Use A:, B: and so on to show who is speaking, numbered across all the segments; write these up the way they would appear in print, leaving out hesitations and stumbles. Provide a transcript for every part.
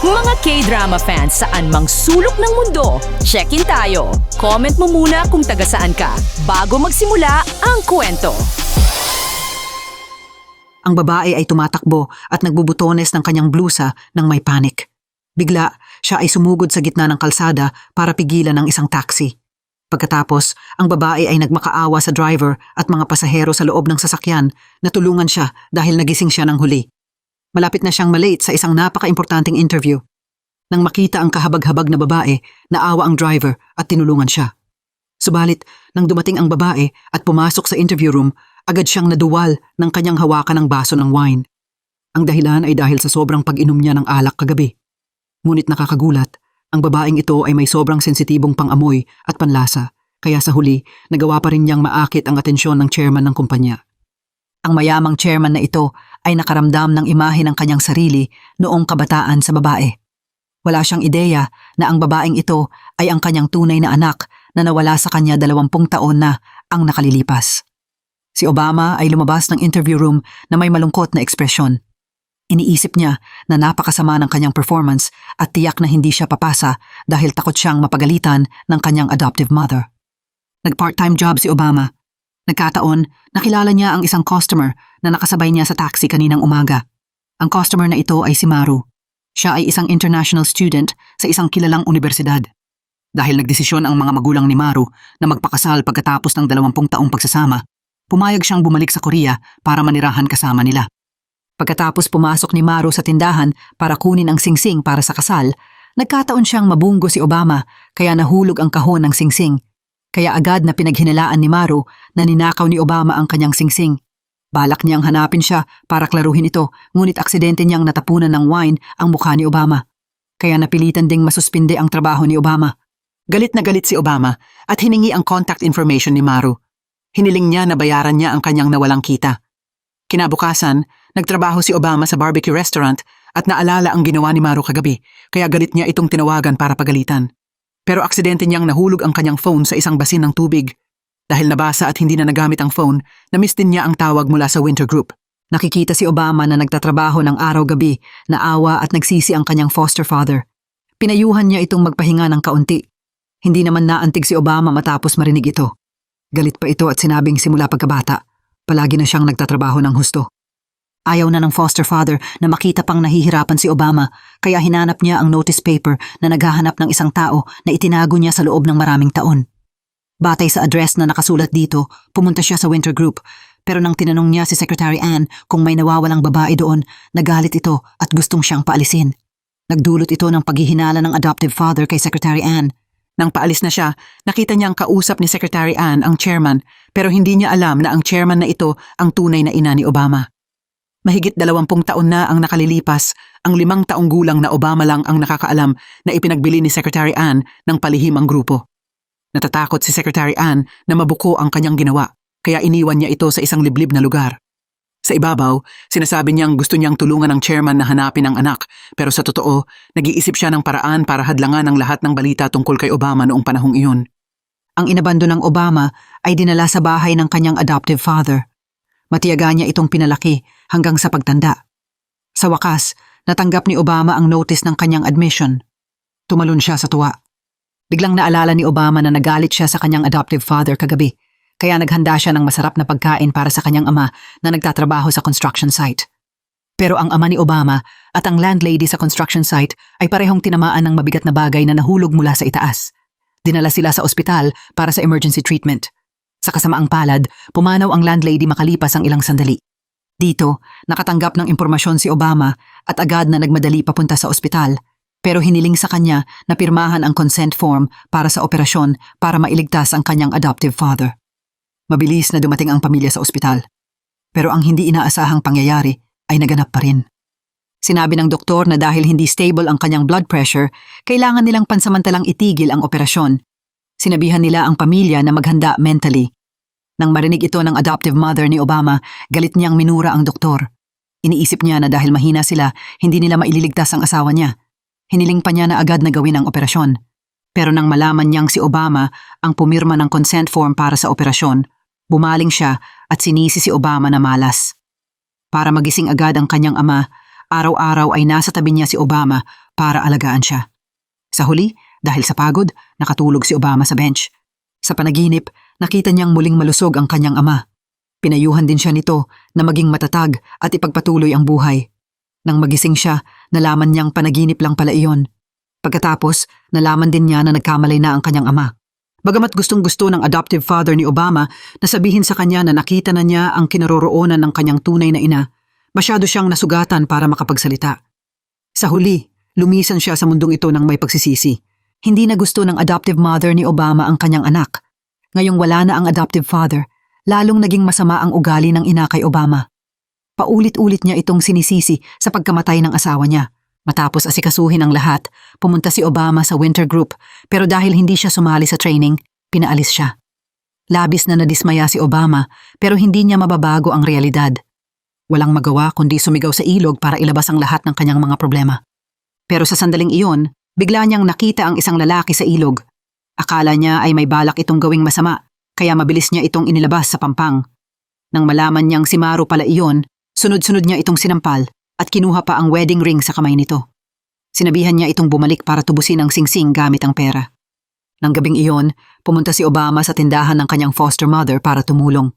A: Mga K-drama fans saan mang sulok ng mundo, check-in tayo. Comment mo muna kung taga saan ka bago magsimula ang kwento.
B: Ang babae ay tumatakbo at nagbubutones ng kanyang blusa nang may panik. Bigla, siya ay sumugod sa gitna ng kalsada para pigilan ng isang taxi. Pagkatapos, ang babae ay nagmakaawa sa driver at mga pasahero sa loob ng sasakyan na tulungan siya dahil nagising siya ng huli. Malapit na siyang malate sa isang napaka-importanting interview. Nang makita ang kahabag-habag na babae, naawa ang driver at tinulungan siya. Subalit, nang dumating ang babae at pumasok sa interview room, agad siyang naduwal ng kanyang hawakan ng baso ng wine. Ang dahilan ay dahil sa sobrang pag-inom niya ng alak kagabi. Ngunit nakakagulat, ang babaeng ito ay may sobrang sensitibong pang-amoy at panlasa, kaya sa huli, nagawa pa rin niyang maakit ang atensyon ng chairman ng kumpanya. Ang mayamang chairman na ito ay nakaramdam ng imahe ng kanyang sarili noong kabataan sa babae. Wala siyang ideya na ang babaeng ito ay ang kanyang tunay na anak na nawala sa kanya 20 taon na ang nakalilipas. Si Obama ay lumabas ng interview room na may malungkot na ekspresyon. Iniisip niya na napakasama ng kanyang performance at tiyak na hindi siya papasa dahil takot siyang mapagalitan ng kanyang adoptive mother. Nag-part-time job si Obama. Nagkataon, nakilala niya ang isang customer na nakasabay niya sa taxi kaninang umaga. Ang customer na ito ay si Maru. Siya ay isang international student sa isang kilalang universidad. Dahil nagdesisyon ang mga magulang ni Maru na magpakasal pagkatapos ng 20 taong pagsasama, pumayag siyang bumalik sa Korea para manirahan kasama nila. Pagkatapos pumasok ni Maru sa tindahan para kunin ang singsing para sa kasal, nagkataon siyang mabunggo si Obama kaya nahulog ang kahon ng singsing. Kaya agad na pinaghinalaan ni Maru na ninakaw ni Obama ang kanyang singsing. Balak niyang hanapin siya para klaruhin ito, ngunit aksidente niyang natapunan ng wine ang mukha ni Obama. Kaya napilitan ding masuspinde ang trabaho ni Obama. Galit na galit si Obama at hiningi ang contact information ni Maru. Hiniling niya na bayaran niya ang kanyang nawalang kita. Kinabukasan, nagtrabaho si Obama sa barbecue restaurant at naalala ang ginawa ni Maru kagabi, kaya galit niya itong tinawagan para pagalitan. Pero aksidente niyang nahulog ang kanyang phone sa isang basin ng tubig. Dahil nabasa at hindi na nagamit ang phone, na-miss din niya ang tawag mula sa Winter Group. Nakikita si Obama na nagtatrabaho ng araw-gabi, naawa at nagsisi ang kanyang foster father. Pinayuhan niya itong magpahinga ng kaunti. Hindi naman naantig si Obama matapos marinig ito. Galit pa ito at sinabing simula pagkabata, palagi na siyang nagtatrabaho ng husto. Ayaw na ng foster father na makita pang nahihirapan si Obama, kaya hinanap niya ang notice paper na naghahanap ng isang tao na itinago niya sa loob ng maraming taon. Batay sa address na nakasulat dito, pumunta siya sa Winter Group, pero nang tinanong niya si Secretary Ann kung may nawawalang babae doon, nagalit ito at gustong siyang paalisin. Nagdulot ito ng paghihinala ng adoptive father kay Secretary Ann. Nang paalis na siya, nakita niyang kausap ni Secretary Ann ang chairman, pero hindi niya alam na ang chairman na ito ang tunay na ina ni Obama. Mahigit 20 taon na ang nakalilipas, ang 5 taong gulang na Obama lang ang nakakaalam na ipinagbili ni Secretary Ann ng palihim ang grupo. Natatakot si Secretary Ann na mabuko ang kanyang ginawa, kaya iniwan niya ito sa isang liblib na lugar. Sa ibabaw, sinasabi niyang gusto niyang tulungan ng chairman na hanapin ang anak, pero sa totoo, nag-iisip siya ng paraan para hadlangan ang lahat ng balita tungkol kay Obama noong panahong iyon. Ang inabando ng Obama ay dinala sa bahay ng kanyang adoptive father. Matiyaga niya itong pinalaki hanggang sa pagtanda. Sa wakas, natanggap ni Obama ang notice ng kanyang admission. Tumalon siya sa tuwa. Biglang naalala ni Obama na nagalit siya sa kanyang adoptive father kagabi, kaya naghanda siya ng masarap na pagkain para sa kanyang ama na nagtatrabaho sa construction site. Pero ang ama ni Obama at ang landlady sa construction site ay parehong tinamaan ng mabigat na bagay na nahulog mula sa itaas. Dinala sila sa ospital para sa emergency treatment. Sa kasamaang palad, pumanaw ang landlady makalipas ang ilang sandali. Dito, nakatanggap ng impormasyon si Obama at agad na nagmadali papunta sa ospital, pero hiniling sa kanya na pirmahan ang consent form para sa operasyon para mailigtas ang kanyang adoptive father. Mabilis na dumating ang pamilya sa ospital, pero ang hindi inaasahang pangyayari ay naganap pa rin. Sinabi ng doktor na dahil hindi stable ang kanyang blood pressure, kailangan nilang pansamantalang itigil ang operasyon. Sinabihan nila ang pamilya na maghanda mentally. Nang marinig ito ng adoptive mother ni Obama, galit niyang minura ang doktor. Iniisip niya na dahil mahina sila, hindi nila maililigtas ang asawa niya. Hiniling pa niya na agad na gawin ang operasyon. Pero nang malaman niyang si Obama ang pumirma ng consent form para sa operasyon, bumaling siya at sinisi si Obama na malas. Para magising agad ang kanyang ama, araw-araw ay nasa tabi niya si Obama para alagaan siya. Sa huli, dahil sa pagod, nakatulog si Obama sa bench. Sa panaginip, nakita niyang muling malusog ang kanyang ama. Pinayuhan din siya nito na maging matatag at ipagpatuloy ang buhay. Nang magising siya, nalaman niyang panaginip lang pala iyon. Pagkatapos, nalaman din niya na nagkamali na ang kanyang ama. Bagamat gustong-gusto ng adoptive father ni Obama na sabihin sa kanya na nakita na niya ang kinaroroonan ng kanyang tunay na ina, masyado siyang nasugatan para makapagsalita. Sa huli, lumisan siya sa mundong ito ng may pagsisisi. Hindi na gusto ng adoptive mother ni Obama ang kanyang anak. Ngayong wala na ang adoptive father, lalong naging masama ang ugali ng ina kay Obama. Paulit-ulit niya itong sinisisi sa pagkamatay ng asawa niya. Matapos asikasuhin ang lahat, pumunta si Obama sa winter group pero dahil hindi siya sumali sa training, pinaalis siya. Labis na nadismaya si Obama pero hindi niya mababago ang realidad. Walang magawa kundi sumigaw sa ilog para ilabas ang lahat ng kanyang mga problema. Pero sa sandaling iyon, bigla niyang nakita ang isang lalaki sa ilog. Akala niya ay may balak itong gawing masama, kaya mabilis niya itong inilabas sa pampang. Nang malaman niyang si Maru pala iyon, sunod-sunod niya itong sinampal at kinuha pa ang wedding ring sa kamay nito. Sinabihan niya itong bumalik para tubusin ang singsing gamit ang pera. Nang gabing iyon, pumunta si Obama sa tindahan ng kanyang foster mother para tumulong.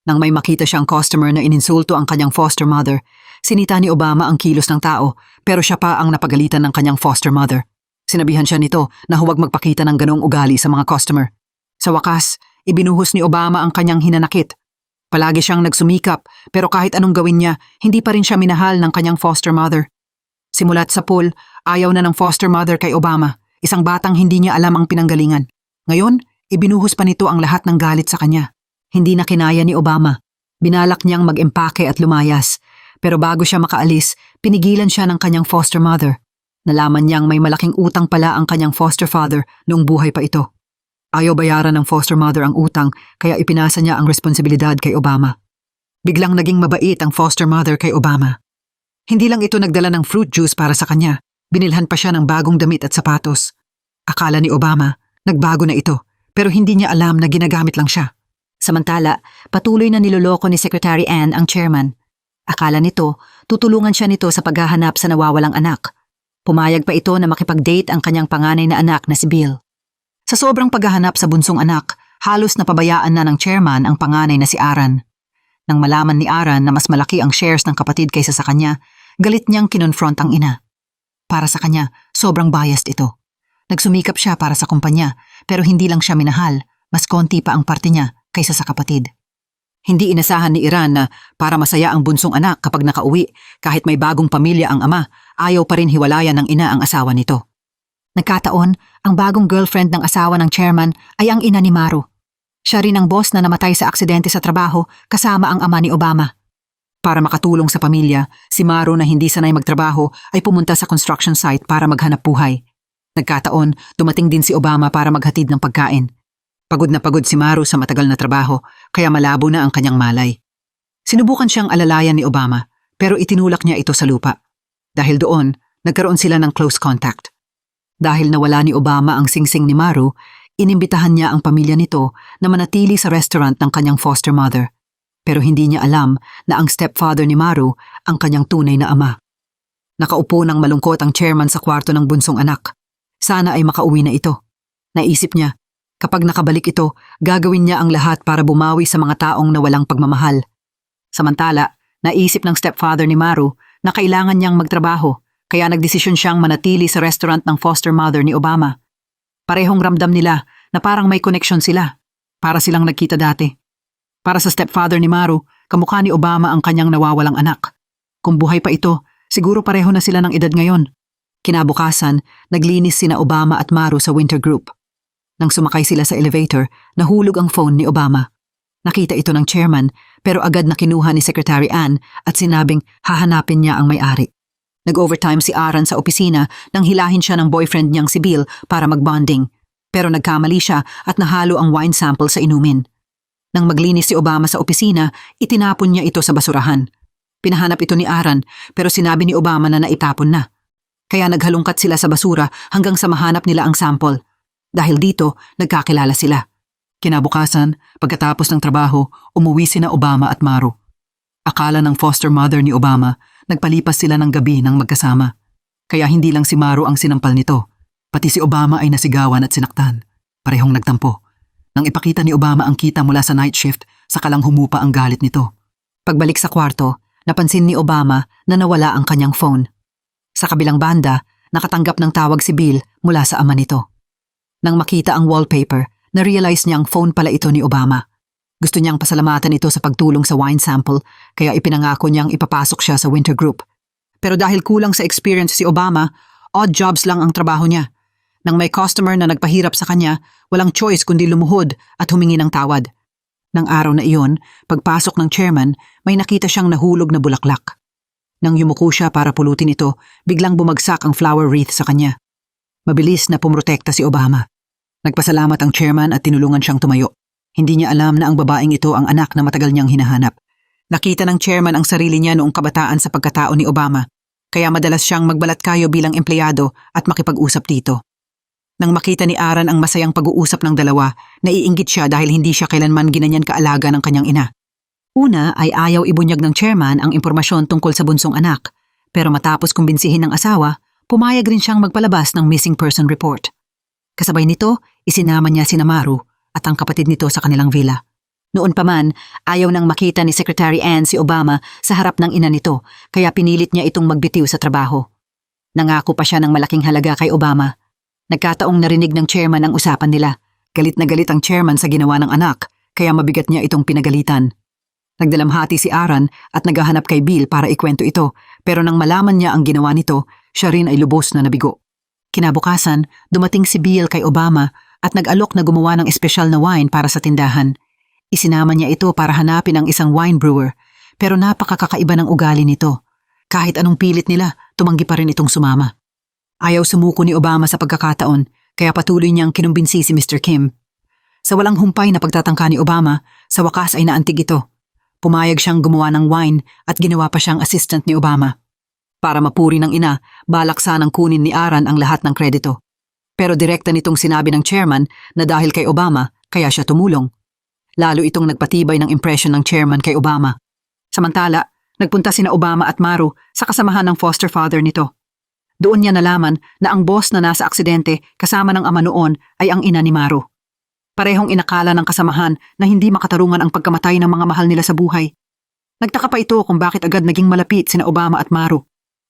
B: Nang may makita siyang customer na ininsulto ang kanyang foster mother, sinita ni Obama ang kilos ng tao pero siya pa ang napagalitan ng kanyang foster mother. Sinabihan siya nito na huwag magpakita ng ganoong ugali sa mga customer. Sa wakas, ibinuhos ni Obama ang kanyang hinanakit. Palagi siyang nagsumikap pero kahit anong gawin niya, hindi pa rin siya minahal ng kanyang foster mother. Simulat sa pool, ayaw na ng foster mother kay Obama, isang batang hindi niya alam ang pinanggalingan. Ngayon, ibinuhos pa nito ang lahat ng galit sa kanya. Hindi na kinaya ni Obama. Binalak niyang mag-empake at lumayas. Pero bago siya makaalis, pinigilan siya ng kanyang foster mother. Nalaman niyang may malaking utang pala ang kanyang foster father noong buhay pa ito. Ayaw bayaran ng foster mother ang utang kaya ipinasa niya ang responsibilidad kay Obama. Biglang naging mabait ang foster mother kay Obama. Hindi lang ito nagdala ng fruit juice para sa kanya, binilhan pa siya ng bagong damit at sapatos. Akala ni Obama, nagbago na ito, pero hindi niya alam na ginagamit lang siya. Samantala, patuloy na niloloko ni Secretary Ann ang chairman. Akala nito, tutulungan siya nito sa paghahanap sa nawawalang anak. Pumayag pa ito na makipag-date ang kanyang panganay na anak na si Bill. Sa sobrang paghahanap sa bunsong anak, halos napabayaan na ng chairman ang panganay na si Aaron. Nang malaman ni Aaron na mas malaki ang shares ng kapatid kaysa sa kanya, galit niyang kinonfront ang ina. Para sa kanya, sobrang biased ito. Nagsumikap siya para sa kumpanya, pero hindi lang siya minahal, mas konti pa ang parte niya kaysa sa kapatid. Hindi inasahan ni Iran na para masaya ang bunsong anak kapag nakauwi, kahit may bagong pamilya ang ama, ayaw pa rin hiwalayan ng ina ang asawa nito. Nagkataon, ang bagong girlfriend ng asawa ng chairman ay ang ina ni Maru. Siya rin ang boss na namatay sa aksidente sa trabaho kasama ang ama ni Obama. Para makatulong sa pamilya, si Maru na hindi sanay magtrabaho ay pumunta sa construction site para maghanap buhay. Nagkataon, dumating din si Obama para maghatid ng pagkain. Pagod na pagod si Maru sa matagal na trabaho, kaya malabo na ang kanyang malay. Sinubukan siyang alalayan ni Obama, pero itinulak niya ito sa lupa. Dahil doon, nagkaroon sila ng close contact. Dahil nawala ni Obama ang singsing ni Maru, inimbitahan niya ang pamilya nito na manatili sa restaurant ng kanyang foster mother. Pero hindi niya alam na ang stepfather ni Maru ang kanyang tunay na ama. Nakaupo ng malungkot ang chairman sa kwarto ng bunsong anak. Sana ay makauwi na ito. Naisip niya, kapag nakabalik ito, gagawin niya ang lahat para bumawi sa mga taong nawalang pagmamahal. Samantala, naisip ng stepfather ni Maru na kailangan niyang magtrabaho, kaya nagdesisyon siyang manatili sa restaurant ng foster mother ni Obama. Parehong ramdam nila na parang may connection sila. Para silang nagkita dati. Para sa stepfather ni Maru, kamukha ni Obama ang kanyang nawawalang anak. Kung buhay pa ito, siguro pareho na sila ng edad ngayon. Kinabukasan, naglinis sina Obama at Maru sa winter group. Nang sumakay sila sa elevator, nahulog ang phone ni Obama. Nakita ito ng chairman, pero agad na kinuha ni Secretary Ann at sinabing hahanapin niya ang may-ari. Nag-overtime si Aaron sa opisina nang hilahin siya ng boyfriend niyang si Bill para mag-bonding. Pero nagkamali siya at nahalo ang wine sample sa inumin. Nang maglinis si Obama sa opisina, itinapon niya ito sa basurahan. Pinahanap ito ni Aaron pero sinabi ni Obama na naitapon na. Kaya naghalungkat sila sa basura hanggang sa mahanap nila ang sample. Dahil dito, nagkakilala sila. Kinabukasan, pagkatapos ng trabaho, umuwi sina Obama at Maru. Akala ng foster mother ni Obama, nagpalipas sila ng gabi ng magkasama. Kaya hindi lang si Maru ang sinampal nito. Pati si Obama ay nasigawan at sinaktan. Parehong nagtampo. Nang ipakita ni Obama ang kita mula sa night shift, saka lang humupa ang galit nito. Pagbalik sa kwarto, napansin ni Obama na nawala ang kanyang phone. Sa kabilang banda, nakatanggap ng tawag si Bill mula sa ama nito. Nang makita ang wallpaper, na-realize niyang phone pala ito ni Obama. Gusto niyang pasalamatan ito sa pagtulong sa wine sample, kaya ipinangako niyang ipapasok siya sa winter group. Pero dahil kulang sa experience si Obama, odd jobs lang ang trabaho niya. Nang may customer na nagpahirap sa kanya, walang choice kundi lumuhod at humingi ng tawad. Nang araw na iyon, pagpasok ng chairman, may nakita siyang nahulog na bulaklak. Nang yumuko siya para pulutin ito, biglang bumagsak ang flower wreath sa kanya. Mabilis na pumrotekta si Obama. Nagpasalamat ang chairman at tinulungan siyang tumayo. Hindi niya alam na ang babaeng ito ang anak na matagal niyang hinahanap. Nakita ng chairman ang sarili niya noong kabataan sa pagkatao ni Obama, kaya madalas siyang magbalatkayo bilang empleyado at makipag-usap dito. Nang makita ni Aaron ang masayang pag-uusap ng dalawa, naiinggit siya dahil hindi siya kailanman ginanyan kaalaga ng kanyang ina. Una ay ayaw ibunyag ng chairman ang impormasyon tungkol sa bunsong anak, pero matapos kumbinsihin ng asawa, pumayag rin siyang magpalabas ng missing person report. Kasabay nito, isinama niya si Maru at ang kapatid nito sa kanilang villa. Noon pa man, ayaw nang makita ni Secretary Ann si Obama sa harap ng ina nito, kaya pinilit niya itong magbitiw sa trabaho. Nangako pa siya ng malaking halaga kay Obama. Nagkataong narinig ng chairman ang usapan nila. Galit na galit ang chairman sa ginawa ng anak, kaya mabigat niya itong pinagalitan. Nagdalamhati si Aaron at naghahanap kay Bill para ikwento ito, pero nang malaman niya ang ginawa nito, siya rin ay lubos na nabigo. Kinabukasan, dumating si Bill kay Obama at nag-alok na gumawa ng espesyal na wine para sa tindahan. Isinama niya ito para hanapin ang isang wine brewer, pero napakakaiba ng ugali nito. Kahit anong pilit nila, tumanggi pa rin itong sumama. Ayaw sumuko ni Obama sa pagkakataon, kaya patuloy niyang kinumbinsi si Mr. Kim. Sa walang humpay na pagtatangka ni Obama, sa wakas ay naantig ito. Pumayag siyang gumawa ng wine at ginawa pa siyang assistant ni Obama. Para mapuri ng ina, balak sanang kunin ni Aaron ang lahat ng kredito. Pero direkta nitong sinabi ng chairman na dahil kay Obama, kaya siya tumulong. Lalo itong nagpatibay ng impression ng chairman kay Obama. Samantala, nagpunta sina Obama at Maru sa kasamahan ng foster father nito. Doon niya nalaman na ang boss na nasa aksidente kasama ng ama noon ay ang ina ni Maru. Parehong inakala ng kasamahan na hindi makatarungan ang pagkamatay ng mga mahal nila sa buhay. Nagtaka pa ito kung bakit agad naging malapit sina Obama at Maru.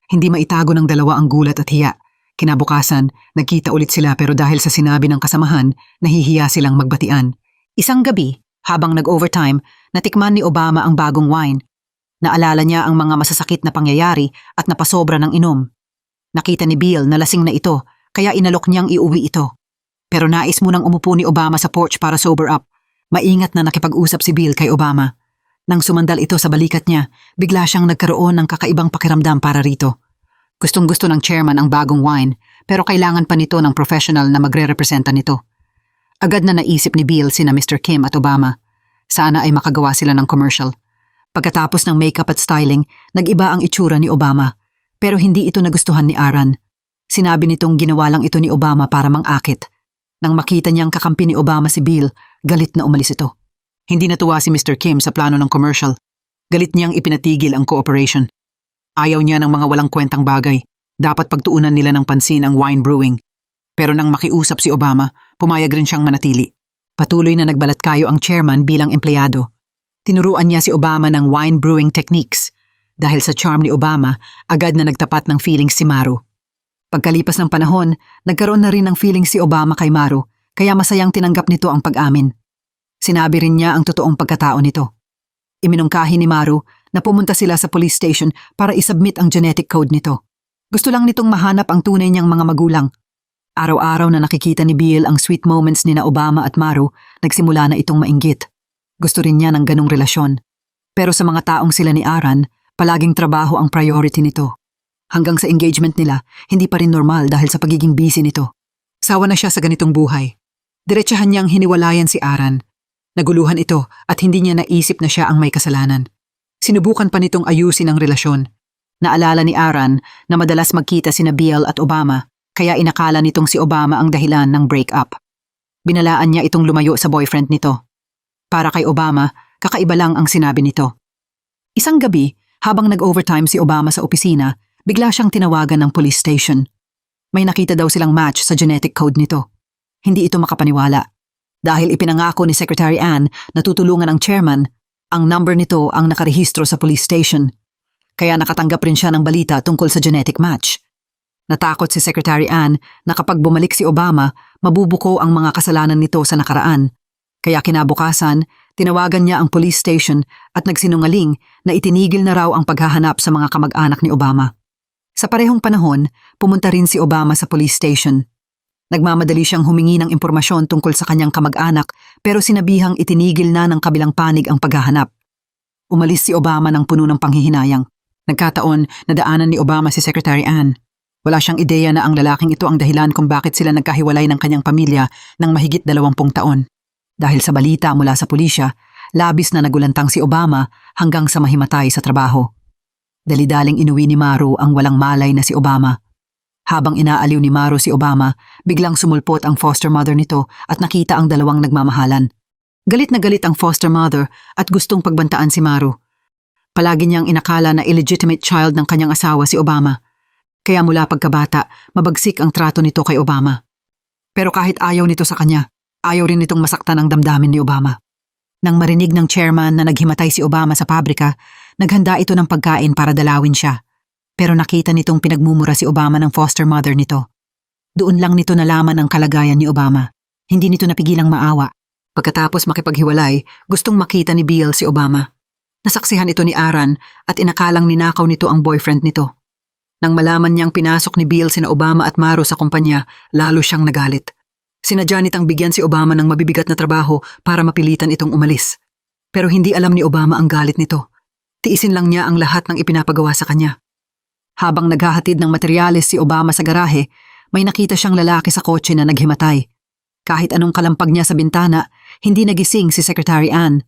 B: Hindi maitago ng dalawa ang gulat at hiya. Kinabukasan, nagkita ulit sila pero dahil sa sinabi ng kasamahan, nahihiya silang magbatian. Isang gabi, habang nag-overtime, natikman ni Obama ang bagong wine. Naalala niya ang mga masasakit na pangyayari at napasobra ng inom. Nakita ni Bill na lasing na ito, kaya inalok niyang iuwi ito. Pero nais munang umupo ni Obama sa porch para sober up. Maingat na nakipag-usap si Bill kay Obama. Nang sumandal ito sa balikat niya, bigla siyang nagkaroon ng kakaibang pakiramdam para rito. Gustong-gusto ng chairman ang bagong wine, pero kailangan pa nito ng professional na magre-representa nito. Agad na naisip ni Bill sina Mr. Kim at Obama. Sana ay makagawa sila ng commercial. Pagkatapos ng makeup at styling, nag-iba ang itsura ni Obama. Pero hindi ito nagustuhan ni Aaron. Sinabi nitong ginawa lang ito ni Obama para mang-akit. Nang makita niyang kakampi ni Obama si Bill, galit na umalis ito. Hindi natuwa si Mr. Kim sa plano ng commercial. Galit niyang ipinatigil ang cooperation. Ayaw niya ng mga walang kwentang bagay. Dapat pagtuunan nila ng pansin ang wine brewing. Pero nang makiusap si Obama, pumayag rin siyang manatili. Patuloy na nagbalatkayo ang chairman bilang empleyado. Tinuruan niya si Obama ng wine brewing techniques. Dahil sa charm ni Obama, agad na nagtapat ng feelings si Maru. Pagkalipas ng panahon, nagkaroon na rin ng feelings si Obama kay Maru, kaya masayang tinanggap nito ang pag-amin. Sinabi rin niya ang totoong pagkatao nito. Iminungkahi ni Maru na pumunta sila sa police station para isubmit ang genetic code nito. Gusto lang nitong mahanap ang tunay niyang mga magulang. Araw-araw na nakikita ni Bill ang sweet moments ni na Obama at Maru, nagsimula na itong mainggit. Gusto rin niya ng ganong relasyon. Pero sa mga taong sila ni Aaron, palaging trabaho ang priority nito. Hanggang sa engagement nila, hindi pa rin normal dahil sa pagiging busy nito. Sawa na siya sa ganitong buhay. Diretsahan niyang hiniwalayan si Aaron. Naguluhan ito at hindi niya naisip na siya ang may kasalanan. Sinubukan pa nitong ayusin ang relasyon. Naalala ni Aaron na madalas magkita sina Bill at Obama, kaya inakala nitong si Obama ang dahilan ng break-up. Binalaan niya itong lumayo sa boyfriend nito. Para kay Obama, kakaiba lang ang sinabi nito. Isang gabi, habang nag-overtime si Obama sa opisina, Bigla siyang tinawagan ng police station. May nakita daw silang match sa genetic code nito. Hindi ito makapaniwala. Dahil ipinangako ni Secretary Ann na tutulungan ang chairman, ang number nito ang nakarehistro sa police station. Kaya nakatanggap rin siya ng balita tungkol sa genetic match. Natakot si Secretary Ann na kapag bumalik si Obama, mabubuko ang mga kasalanan nito sa nakaraan. Kaya kinabukasan, tinawagan niya ang police station at nagsinungaling na itinigil na raw ang paghahanap sa mga kamag-anak ni Obama. Sa parehong panahon, pumunta rin si Obama sa police station. Nagmamadali siyang humingi ng impormasyon tungkol sa kanyang kamag-anak pero sinabihang itinigil na ng kabilang panig ang paghahanap. Umalis si Obama ng puno ng panghihinayang. Nagkataon na daanan ni Obama si Secretary Ann. Wala siyang ideya na ang lalaking ito ang dahilan kung bakit sila nagkahiwalay ng kanyang pamilya ng mahigit 20 taon. Dahil sa balita mula sa pulisya, labis na nagulantang si Obama hanggang sa mahimatay sa trabaho. Dali-daling inuwi ni Maru ang walang malay na si Obama. Habang inaaliw ni Maru si Obama, biglang sumulpot ang foster mother nito at nakita ang dalawang nagmamahalan. Galit na galit ang foster mother at gustong pagbantaan si Maru. Palagi niyang inakala na illegitimate child ng kanyang asawa si Obama. Kaya mula pagkabata, mabagsik ang trato nito kay Obama. Pero kahit ayaw nito sa kanya, ayaw rin nitong masaktan ang damdamin ni Obama. Nang marinig ng chairman na naghimatay si Obama sa pabrika, naghanda ito ng pagkain para dalawin siya. Pero nakita nitong pinagmumura si Obama ng foster mother nito. Doon lang nito nalaman ang kalagayan ni Obama. Hindi nito napigilang maawa. Pagkatapos makipaghiwalay, gustong makita ni Bill si Obama. Nasaksihan ito ni Aran at inakalang ninakaw nito ang boyfriend nito. Nang malaman niyang pinasok ni Bill sina Obama at Maru sa kumpanya, lalo siyang nagalit. Sinadya nitang bigyan si Obama ng mabibigat na trabaho para mapilitan itong umalis. Pero hindi alam ni Obama ang galit nito. Tiisin lang niya ang lahat ng ipinapagawa sa kanya. Habang naghahatid ng materyales si Obama sa garahe, may nakita siyang lalaki sa kotse na naghimatay. Kahit anong kalampag niya sa bintana, hindi nagising si Secretary Ann.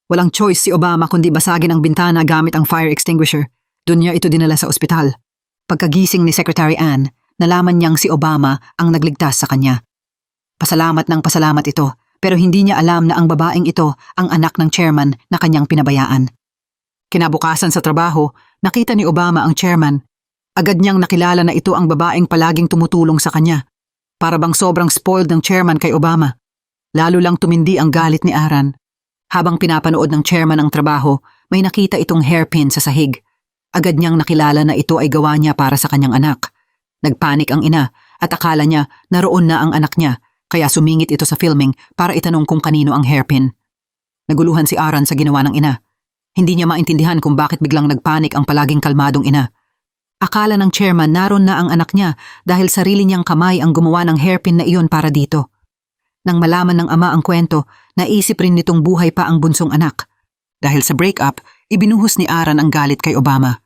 B: Walang choice si Obama kundi basagin ang bintana gamit ang fire extinguisher. Doon niya ito dinala sa ospital. Pagkagising ni Secretary Ann, nalaman niyang si Obama ang nagligtas sa kanya. Pasalamat ng pasalamat ito, pero hindi niya alam na ang babaeng ito ang anak ng chairman na kanyang pinabayaan. Kinabukasan sa trabaho, nakita ni Obama ang chairman. Agad niyang nakilala na ito ang babaeng palaging tumutulong sa kanya. Para bang sobrang spoiled ng chairman kay Obama. Lalo lang tumindi ang galit ni Aran. Habang pinapanood ng chairman ang trabaho, may nakita itong hairpin sa sahig. Agad niyang nakilala na ito ay gawa niya para sa kanyang anak. Nagpanik ang ina at akala niya naroon na ang anak niya, kaya sumingit ito sa filming para itanong kung kanino ang hairpin. Naguluhan si Aran sa ginawa ng ina. Hindi niya maintindihan kung bakit biglang nagpanik ang palaging kalmadong ina. Akala ng chairman naroon na ang anak niya dahil sarili niyang kamay ang gumawa ng hairpin na iyon para dito. Nang malaman ng ama ang kwento, naisip rin nitong buhay pa ang bunsong anak. Dahil sa breakup, ibinuhos ni Aran ang galit kay Obama.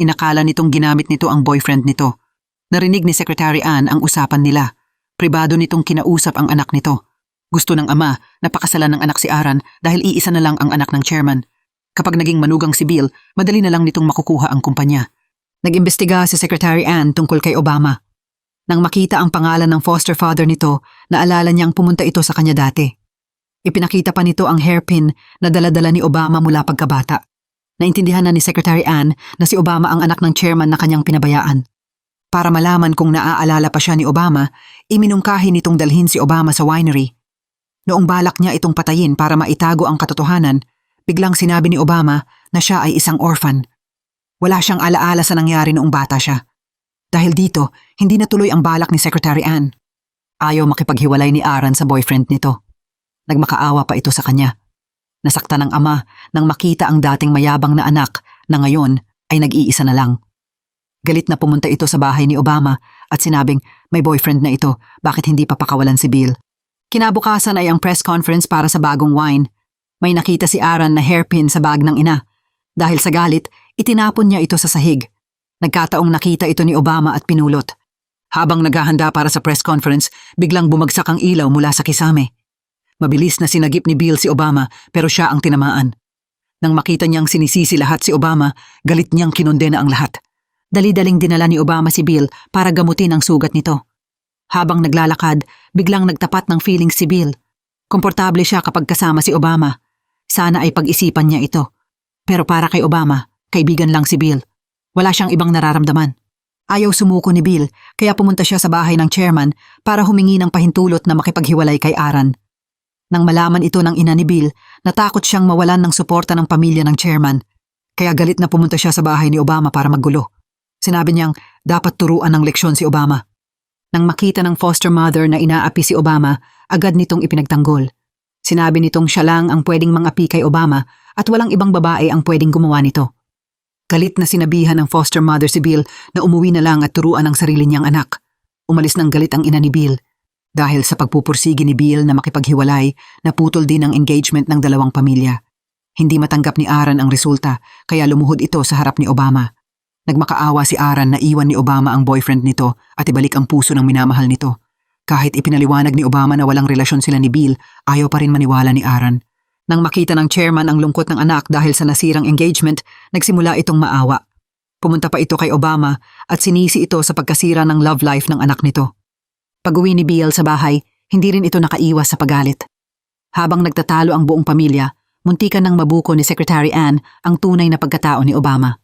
B: Inakala nitong ginamit nito ang boyfriend nito. Narinig ni Secretary Ann ang usapan nila. Pribado nitong kinausap ang anak nito. Gusto ng ama na pakasalan ng anak si Aran dahil iisa na lang ang anak ng chairman. Kapag naging manugang si Bill, madali na lang nitong makukuha ang kumpanya. Nag-imbestiga si Secretary Ann tungkol kay Obama. Nang makita ang pangalan ng foster father nito, naalala niyang pumunta ito sa kanya dati. Ipinakita pa nito ang hairpin na dala-dala ni Obama mula pagkabata. Naintindihan na ni Secretary Ann na si Obama ang anak ng chairman na kanyang pinabayaan. Para malaman kung naaalala pa siya ni Obama, iminungkahi nitong dalhin si Obama sa winery. Noong balak niya itong patayin para maitago ang katotohanan, biglang sinabi ni Obama na siya ay isang orphan. Wala siyang alaala sa nangyari noong bata siya. Dahil dito, hindi natuloy ang balak ni Secretary Ann. Ayaw makipaghiwalay ni Aran sa boyfriend nito. Nagmakaawa pa ito sa kanya. Nasaktan ng ama nang makita ang dating mayabang na anak na ngayon ay nag-iisa na lang. Galit na pumunta ito sa bahay ni Obama at sinabing may boyfriend na ito, bakit hindi pa pakawalan si Bill. Kinabukasan ay ang press conference para sa bagong wine. May nakita si Aran na hairpin sa bag ng ina. Dahil sa galit, itinapon niya ito sa sahig. Nagkataong nakita ito ni Obama at pinulot. Habang naghahanda para sa press conference, biglang bumagsak ang ilaw mula sa kisame. Mabilis na sinagip ni Bill si Obama pero siya ang tinamaan. Nang makita niyang sinisisi lahat si Obama, galit niyang kinondena ang lahat. Dali-daling dinala ni Obama si Bill para gamutin ang sugat nito. Habang naglalakad, biglang nagtapat ng feelings si Bill. Komportable siya kapag kasama si Obama. Sana ay pag-isipan niya ito. Pero para kay Obama, kaibigan lang si Bill. Wala siyang ibang nararamdaman. Ayaw sumuko ni Bill, kaya pumunta siya sa bahay ng chairman para humingi ng pahintulot na makipaghiwalay kay Aaron. Nang malaman ito ng ina ni Bill, natakot siyang mawalan ng suporta ng pamilya ng chairman. Kaya galit na pumunta siya sa bahay ni Obama para maggulo. Sinabi niyang dapat turuan ng leksyon si Obama. Nang makita ng foster mother na inaapi si Obama, agad nitong ipinagtanggol. Sinabi nitong siya lang ang pwedeng mangapi kay Obama at walang ibang babae ang pwedeng gumawa nito. Galit na sinabihan ng foster mother si Bill na umuwi na lang at turuan ang sarili niyang anak. Umalis ng galit ang ina ni Bill. Dahil sa pagpupursigi ni Bill na makipaghiwalay, naputol din ang engagement ng dalawang pamilya. Hindi matanggap ni Aaron ang resulta, kaya lumuhod ito sa harap ni Obama. Nagmakaawa si Aaron na iwan ni Obama ang boyfriend nito at ibalik ang puso ng minamahal nito. Kahit ipinaliwanag ni Obama na walang relasyon sila ni Bill, ayaw pa rin maniwala ni Aaron. Nang makita ng chairman ang lungkot ng anak dahil sa nasirang engagement, nagsimula itong maawa. Pumunta pa ito kay Obama at sinisi ito sa pagkasira ng love life ng anak nito. Pag-uwi ni Bill sa bahay, hindi rin ito nakaiwas sa pagalit. Habang nagtatalo ang buong pamilya, muntikan ng mabuko ni Secretary Ann ang tunay na pagkatao ni Obama.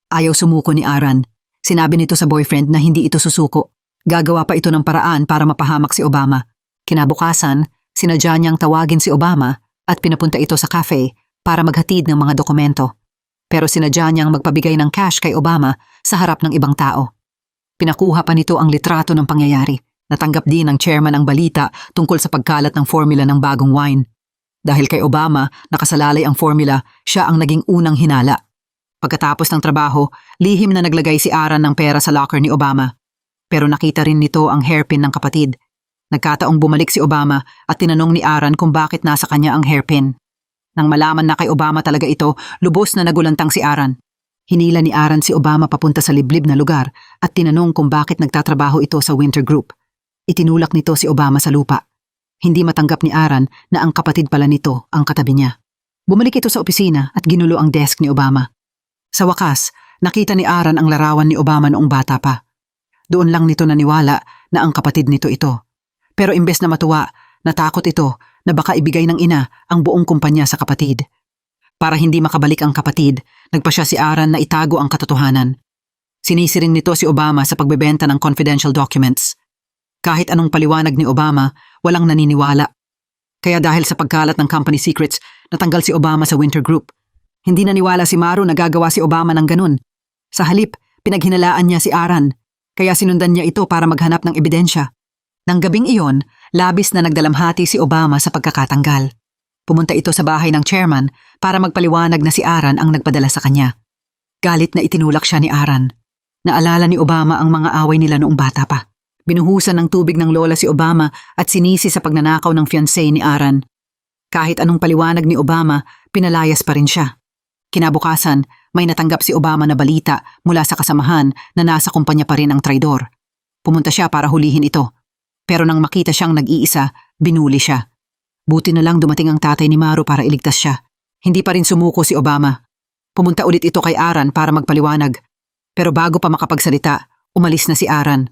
B: Ayaw sumuko ni Aaron. Sinabi nito sa boyfriend na hindi ito susuko. Gagawa pa ito ng paraan para mapahamak si Obama. Kinabukasan, sinadya niyang tawagin si Obama at pinapunta ito sa cafe para maghatid ng mga dokumento. Pero sinadya niyang magpabigay ng cash kay Obama sa harap ng ibang tao. Pinakuha pa nito ang litrato ng pangyayari. Natanggap din ng chairman ang balita tungkol sa pagkalat ng formula ng bagong wine. Dahil kay Obama, nakasalalay ang formula, siya ang naging unang hinala. Pagkatapos ng trabaho, lihim na naglagay si Aaron ng pera sa locker ni Obama. Pero nakita rin nito ang hairpin ng kapatid. Nagkataong bumalik si Obama at tinanong ni Aaron kung bakit nasa kanya ang hairpin. Nang malaman na kay Obama talaga ito, lubos na nagulantang si Aaron. Hinila ni Aaron si Obama papunta sa liblib na lugar at tinanong kung bakit nagtatrabaho ito sa Winter Group. Itinulak nito si Obama sa lupa. Hindi matanggap ni Aaron na ang kapatid pala nito ang katabi niya. Bumalik ito sa opisina at ginulo ang desk ni Obama. Sa wakas, nakita ni Aaron ang larawan ni Obama noong bata pa. Doon lang nito naniwala na ang kapatid nito ito. Pero imbes na matuwa, natakot ito na baka ibigay ng ina ang buong kumpanya sa kapatid. Para hindi makabalik ang kapatid, nagpasya si Aaron na itago ang katotohanan. Sinisi rin nito si Obama sa pagbebenta ng confidential documents. Kahit anong paliwanag ni Obama, walang naniniwala. Kaya dahil sa pagkalat ng company secrets, natanggal si Obama sa Winter Group. Hindi naniwala si Maru na gagawa si Obama ng ganun. Sa halip, pinaghinalaan niya si Aaron, kaya sinundan niya ito para maghanap ng ebidensya. Nang gabing iyon, labis na nagdalamhati si Obama sa pagkakatanggal. Pumunta ito sa bahay ng chairman para magpaliwanag na si Aaron ang nagpadala sa kanya. Galit na itinulak siya ni Aaron. Naalala ni Obama ang mga away nila noong bata pa. Binuhusan ng tubig ng lola si Obama at sinisi sa pagnanakaw ng fiancé ni Aaron. Kahit anong paliwanag ni Obama, pinalayas pa rin siya. Kinabukasan, may natanggap si Obama na balita mula sa kasamahan na nasa kumpanya pa rin ang traidor. Pumunta siya para hulihin ito. Pero nang makita siyang nag-iisa, binuli siya. Buti na lang dumating ang tatay ni Maru para iligtas siya. Hindi pa rin sumuko si Obama. Pumunta ulit ito kay Aaron para magpaliwanag. Pero bago pa makapagsalita, umalis na si Aaron.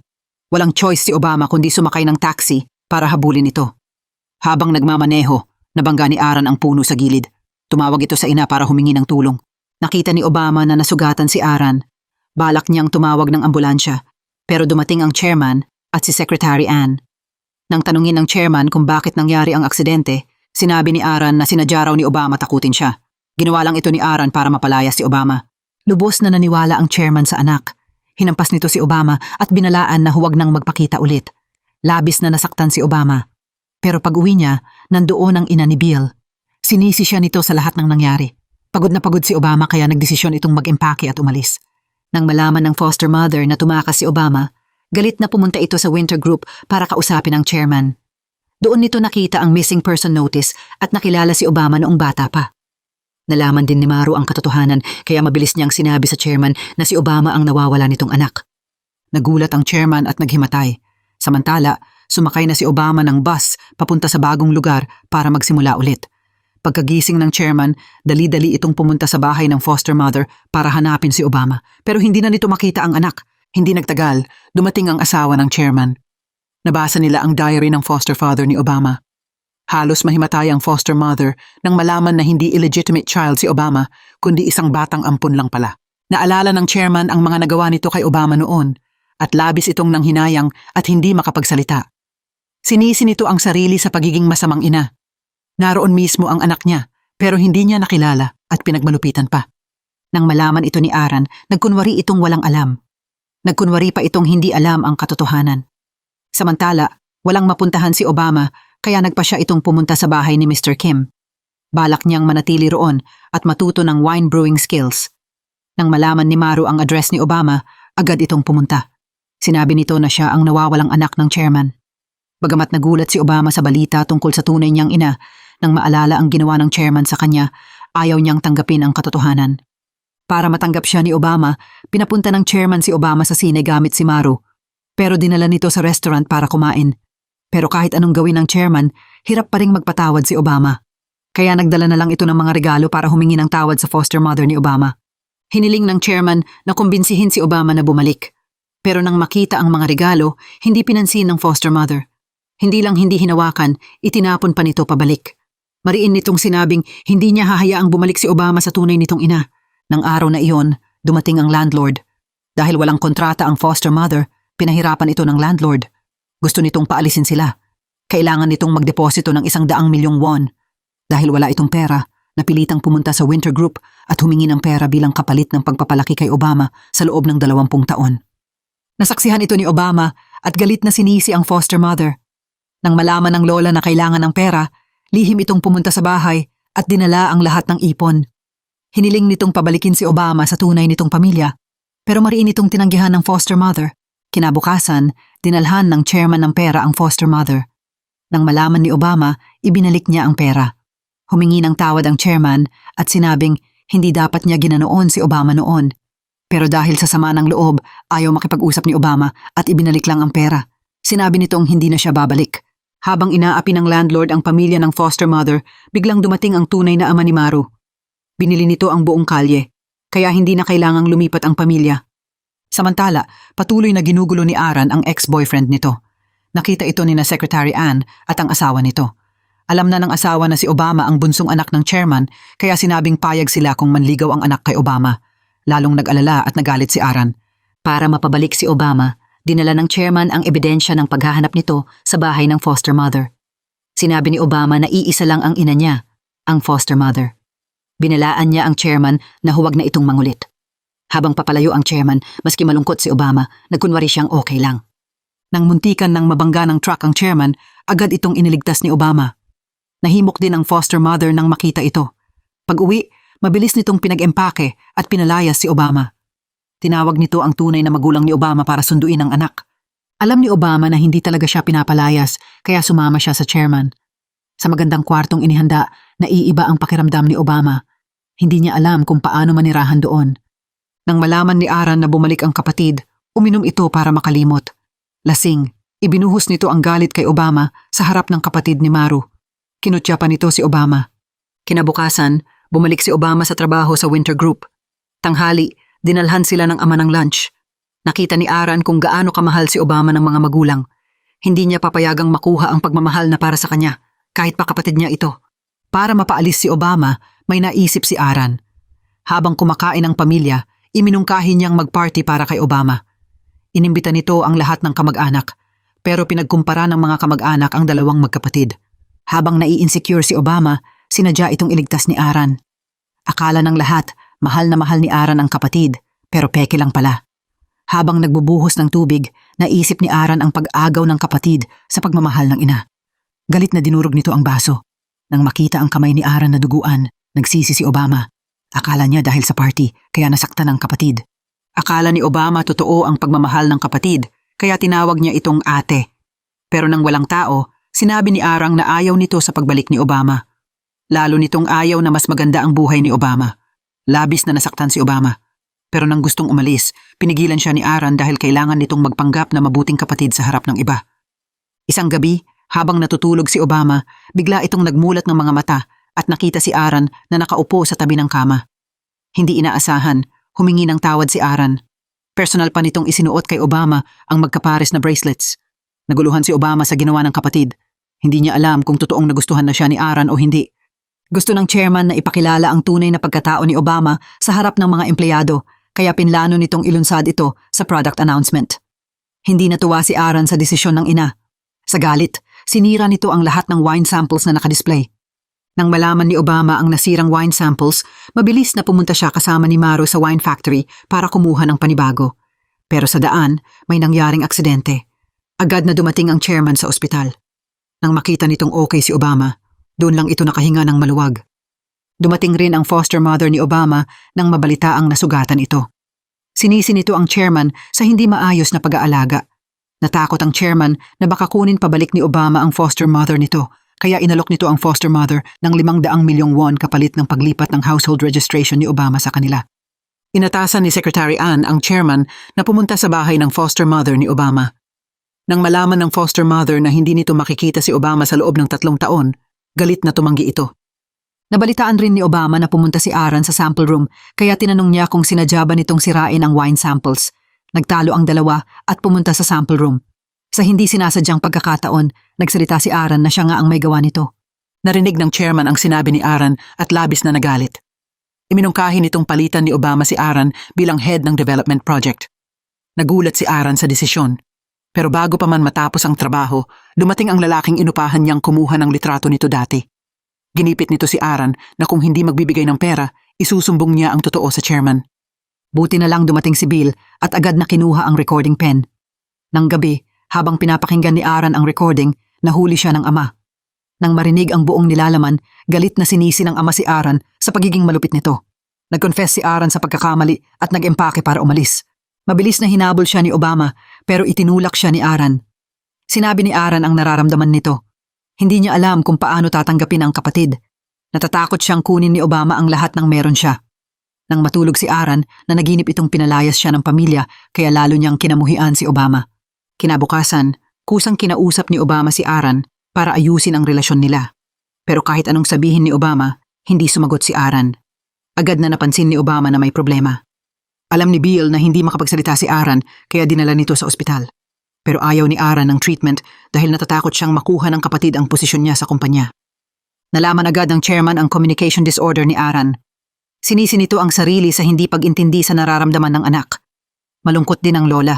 B: Walang choice si Obama kundi sumakay ng taxi para habulin ito. Habang nagmamaneho, nabangga ni Aaron ang puno sa gilid. Tumawag ito sa ina para humingi ng tulong. Nakita ni Obama na nasugatan si Aaron. Balak niyang tumawag ng ambulansya. Pero dumating ang chairman at si Secretary Ann. Nang tanungin ng chairman kung bakit nangyari ang aksidente, sinabi ni Aaron na sinadya raw ni Obama takutin siya. Ginawa lang ito ni Aaron para mapalaya si Obama. Lubos na naniwala ang chairman sa anak. Hinampas nito si Obama at binalaan na huwag nang magpakita ulit. Labis na nasaktan si Obama. Pero pag-uwi niya, nandoon ang ina ni Bill. Sinisi siya nito sa lahat ng nangyari. Pagod na pagod si Obama kaya nagdesisyon itong mag-empake at umalis. Nang malaman ng foster mother na tumakas si Obama, galit na pumunta ito sa Winter Group para kausapin ang chairman. Doon nito nakita ang missing person notice at nakilala si Obama noong bata pa. Nalaman din ni Maru ang katotohanan kaya mabilis niyang sinabi sa chairman na si Obama ang nawawala nitong anak. Nagulat ang chairman at naghimatay. Samantala, sumakay na si Obama ng bus papunta sa bagong lugar para magsimula ulit. Pagkagising ng chairman, dali-dali itong pumunta sa bahay ng foster mother para hanapin si Obama. Pero hindi na nito makita ang anak. Hindi nagtagal, dumating ang asawa ng chairman. Nabasa nila ang diary ng foster father ni Obama. Halos mahimatay ang foster mother nang malaman na hindi illegitimate child si Obama, kundi isang batang ampon lang pala. Naalala ng chairman ang mga nagawa nito kay Obama noon at labis itong nanghinayang at hindi makapagsalita. Sinisi nito ang sarili sa pagiging masamang ina. Naroon mismo ang anak niya pero hindi niya nakilala at pinagmalupitan pa. Nang malaman ito ni Aaron, nagkunwari itong walang alam. Nagkunwari pa itong hindi alam ang katotohanan. Samantala, walang mapuntahan si Obama kaya nagpa siya itong pumunta sa bahay ni Mr. Kim. Balak niyang manatili roon at matuto ng wine brewing skills. Nang malaman ni Maru ang address ni Obama, agad itong pumunta. Sinabi nito na siya ang nawawalang anak ng chairman. Bagamat nagulat si Obama sa balita tungkol sa tunay niyang ina, nang maalala ang ginawa ng chairman sa kanya, ayaw niyang tanggapin ang katotohanan. Para matanggap siya ni Obama, pinapunta ng chairman si Obama sa sine gamit si Maru. Pero dinala nito sa restaurant para kumain. Pero kahit anong gawin ng chairman, hirap pa ring magpatawad si Obama. Kaya nagdala na lang ito ng mga regalo para humingi ng tawad sa foster mother ni Obama. Hiniling ng chairman na kumbinsihin si Obama na bumalik. Pero nang makita ang mga regalo, hindi pinansin ng foster mother. Hindi lang hindi hinawakan, itinapon pa nito pabalik. Mariin nitong sinabing hindi niya hahayaang bumalik si Obama sa tunay nitong ina. Nang araw na iyon, dumating ang landlord. Dahil walang kontrata ang foster mother, pinahirapan ito ng landlord. Gusto nitong paalisin sila. Kailangan nitong magdeposito ng 100,000,000 won. Dahil wala itong pera, napilitang pumunta sa Winter Group at humingi ng pera bilang kapalit ng pagpapalaki kay Obama sa loob ng 20 taon. Nasaksihan ito ni Obama at galit na sinisi ang foster mother. Nang malaman ng lola na kailangan ng pera, lihim itong pumunta sa bahay at dinala ang lahat ng ipon. Hiniling nitong pabalikin si Obama sa tunay nitong pamilya, pero mariin itong tinanggihan ng foster mother. Kinabukasan, dinalhan ng chairman ng pera ang foster mother. Nang malaman ni Obama, ibinalik niya ang pera. Humingi ng tawad ang chairman at sinabing hindi dapat niya ginanoon si Obama noon. Pero dahil sa sama ng loob, ayaw makipag-usap ni Obama at ibinalik lang ang pera. Sinabi nitong hindi na siya babalik. Habang inaapi ng landlord ang pamilya ng foster mother, biglang dumating ang tunay na ama ni Maru. Binili nito ang buong kalye, kaya hindi na kailangang lumipat ang pamilya. Samantala, patuloy na ginugulo ni Aaron ang ex-boyfriend nito. Nakita ito ni na Secretary Ann at ang asawa nito. Alam na ng asawa na si Obama ang bunsong anak ng chairman, kaya sinabing payag sila kung manligaw ang anak kay Obama. Lalong nag-alala at nagalit si Aaron. Para mapabalik si Obama, dinala ng chairman ang ebidensya ng paghahanap nito sa bahay ng foster mother. Sinabi ni Obama na iisa lang ang ina niya, ang foster mother. Binalaan niya ang chairman na huwag na itong mangulit. Habang papalayo ang chairman, maski malungkot si Obama, nagkunwari siyang okay lang. Nang muntikan ng mabangga ng truck ang chairman, agad itong iniligtas ni Obama. Nahimok din ang foster mother nang makita ito. Pag-uwi, mabilis nitong pinag-empake at pinalayas si Obama. Tinawag nito ang tunay na magulang ni Obama para sunduin ang anak. Alam ni Obama na hindi talaga siya pinapalayas, kaya sumama siya sa chairman. Sa magandang kwartong inihanda, naiiba ang pakiramdam ni Obama. Hindi niya alam kung paano manirahan doon. Nang malaman ni Aaron na bumalik ang kapatid, uminom ito para makalimot. Lasing, ibinuhos nito ang galit kay Obama sa harap ng kapatid ni Maru. Kinutya pa nito si Obama. Kinabukasan, bumalik si Obama sa trabaho sa Winter Group. Tanghali, dinalhan sila ng ama ng lunch. Nakita ni Aaron kung gaano kamahal si Obama ng mga magulang. Hindi niya papayagang makuha ang pagmamahal na para sa kanya, kahit pa kapatid niya ito. Para mapaalis si Obama, may naisip si Aaron. Habang kumakain ang pamilya, iminungkahi niyang mag-party para kay Obama. Inimbita nito ang lahat ng kamag-anak, pero pinagkumpara ng mga kamag-anak ang dalawang magkapatid. Habang nai-insecure si Obama, sinadya itong iligtas ni Aaron. Akala ng lahat, mahal na mahal ni Aaron ang kapatid, pero peke lang pala. Habang nagbubuhos ng tubig, naisip ni Aaron ang pag-agaw ng kapatid sa pagmamahal ng ina. Galit na dinurog nito ang baso. Nang makita ang kamay ni Aaron na duguan, nagsisi si Obama. Akala niya dahil sa party, kaya nasaktan ang kapatid. Akala ni Obama totoo ang pagmamahal ng kapatid, kaya tinawag niya itong ate. Pero nang walang tao, sinabi ni Arang na ayaw nito sa pagbalik ni Obama. Lalo nitong ayaw na mas maganda ang buhay ni Obama. Labis na nasaktan si Obama. Pero nang gustong umalis, pinigilan siya ni Aaron dahil kailangan nitong magpanggap na mabuting kapatid sa harap ng iba. Isang gabi, habang natutulog si Obama, bigla itong nagmulat ng mga mata at nakita si Aaron na nakaupo sa tabi ng kama. Hindi inaasahan, humingi ng tawad si Aaron. Personal pa nitong isinuot kay Obama ang magkapares na bracelets. Naguluhan si Obama sa ginawa ng kapatid. Hindi niya alam kung totoong nagustuhan na siya ni Aaron o hindi. Gusto ng chairman na ipakilala ang tunay na pagkatao ni Obama sa harap ng mga empleyado, kaya pinlano nitong ilunsad ito sa product announcement. Hindi natuwa si Aaron sa desisyon ng ina. Sa galit, sinira nito ang lahat ng wine samples na nakadisplay. Nang malaman ni Obama ang nasirang wine samples, mabilis na pumunta siya kasama ni Maro sa wine factory para kumuha ng panibago. Pero sa daan, may nangyaring aksidente. Agad na dumating ang chairman sa ospital. Nang makita nitong okay si Obama, doon lang ito nakahinga ng maluwag. Dumating rin ang foster mother ni Obama nang mabalita ang nasugatan ito. Sinisi nito ang chairman sa hindi maayos na pag-aalaga. Natakot ang chairman na baka kunin pabalik ni Obama ang foster mother nito, kaya inalok nito ang foster mother ng 500 milyong won kapalit ng paglipat ng household registration ni Obama sa kanila. Inatasan ni Secretary Ann ang chairman na pumunta sa bahay ng foster mother ni Obama. Nang malaman ng foster mother na hindi nito makikita si Obama sa loob ng 3 taon, galit na tumanggi ito. Nabalitaan rin ni Obama na pumunta si Aaron sa sample room kaya tinanong niya kung sinadya ba nitong sirain ang wine samples. Nagtalo ang dalawa at pumunta sa sample room. Sa hindi sinasadyang pagkakataon, nagsalita si Aaron na siya nga ang may gawa nito. Narinig ng chairman ang sinabi ni Aaron at labis na nagalit. Iminungkahi nitong palitan ni Obama si Aaron bilang head ng development project. Nagulat si Aaron sa desisyon. Pero bago pa man matapos ang trabaho, dumating ang lalaking inupahan niyang kumuha ng litrato nito dati. Ginipit nito si Aaron na kung hindi magbibigay ng pera, isusumbong niya ang totoo sa chairman. Buti na lang dumating si Bill at agad na kinuha ang recording pen. Nang gabi, habang pinapakinggan ni Aaron ang recording, nahuli siya ng ama. Nang marinig ang buong nilalaman, galit na sinisi ng ama si Aaron sa pagiging malupit nito. Nag-confess si Aaron sa pagkakamali at nag-empake para umalis. Mabilis na hinabol siya ni Obama pero itinulak siya ni Aaron. Sinabi ni Aaron ang nararamdaman nito. Hindi niya alam kung paano tatanggapin ang kapatid. Natatakot siyang kunin ni Obama ang lahat ng meron siya. Nang matulog si Aaron, na naginip itong pinalayas siya ng pamilya kaya lalo niyang kinamuhian si Obama. Kinabukasan, kusang kinausap ni Obama si Aaron para ayusin ang relasyon nila. Pero kahit anong sabihin ni Obama, hindi sumagot si Aaron. Agad na napansin ni Obama na may problema. Alam ni Bill na hindi makapagsalita si Aaron kaya dinala nito sa ospital. Pero ayaw ni Aaron ng treatment dahil natatakot siyang makuha ng kapatid ang posisyon niya sa kumpanya. Nalaman agad ng chairman ang communication disorder ni Aaron. Sinisi nito ang sarili sa hindi pag-intindi sa nararamdaman ng anak. Malungkot din ang lola.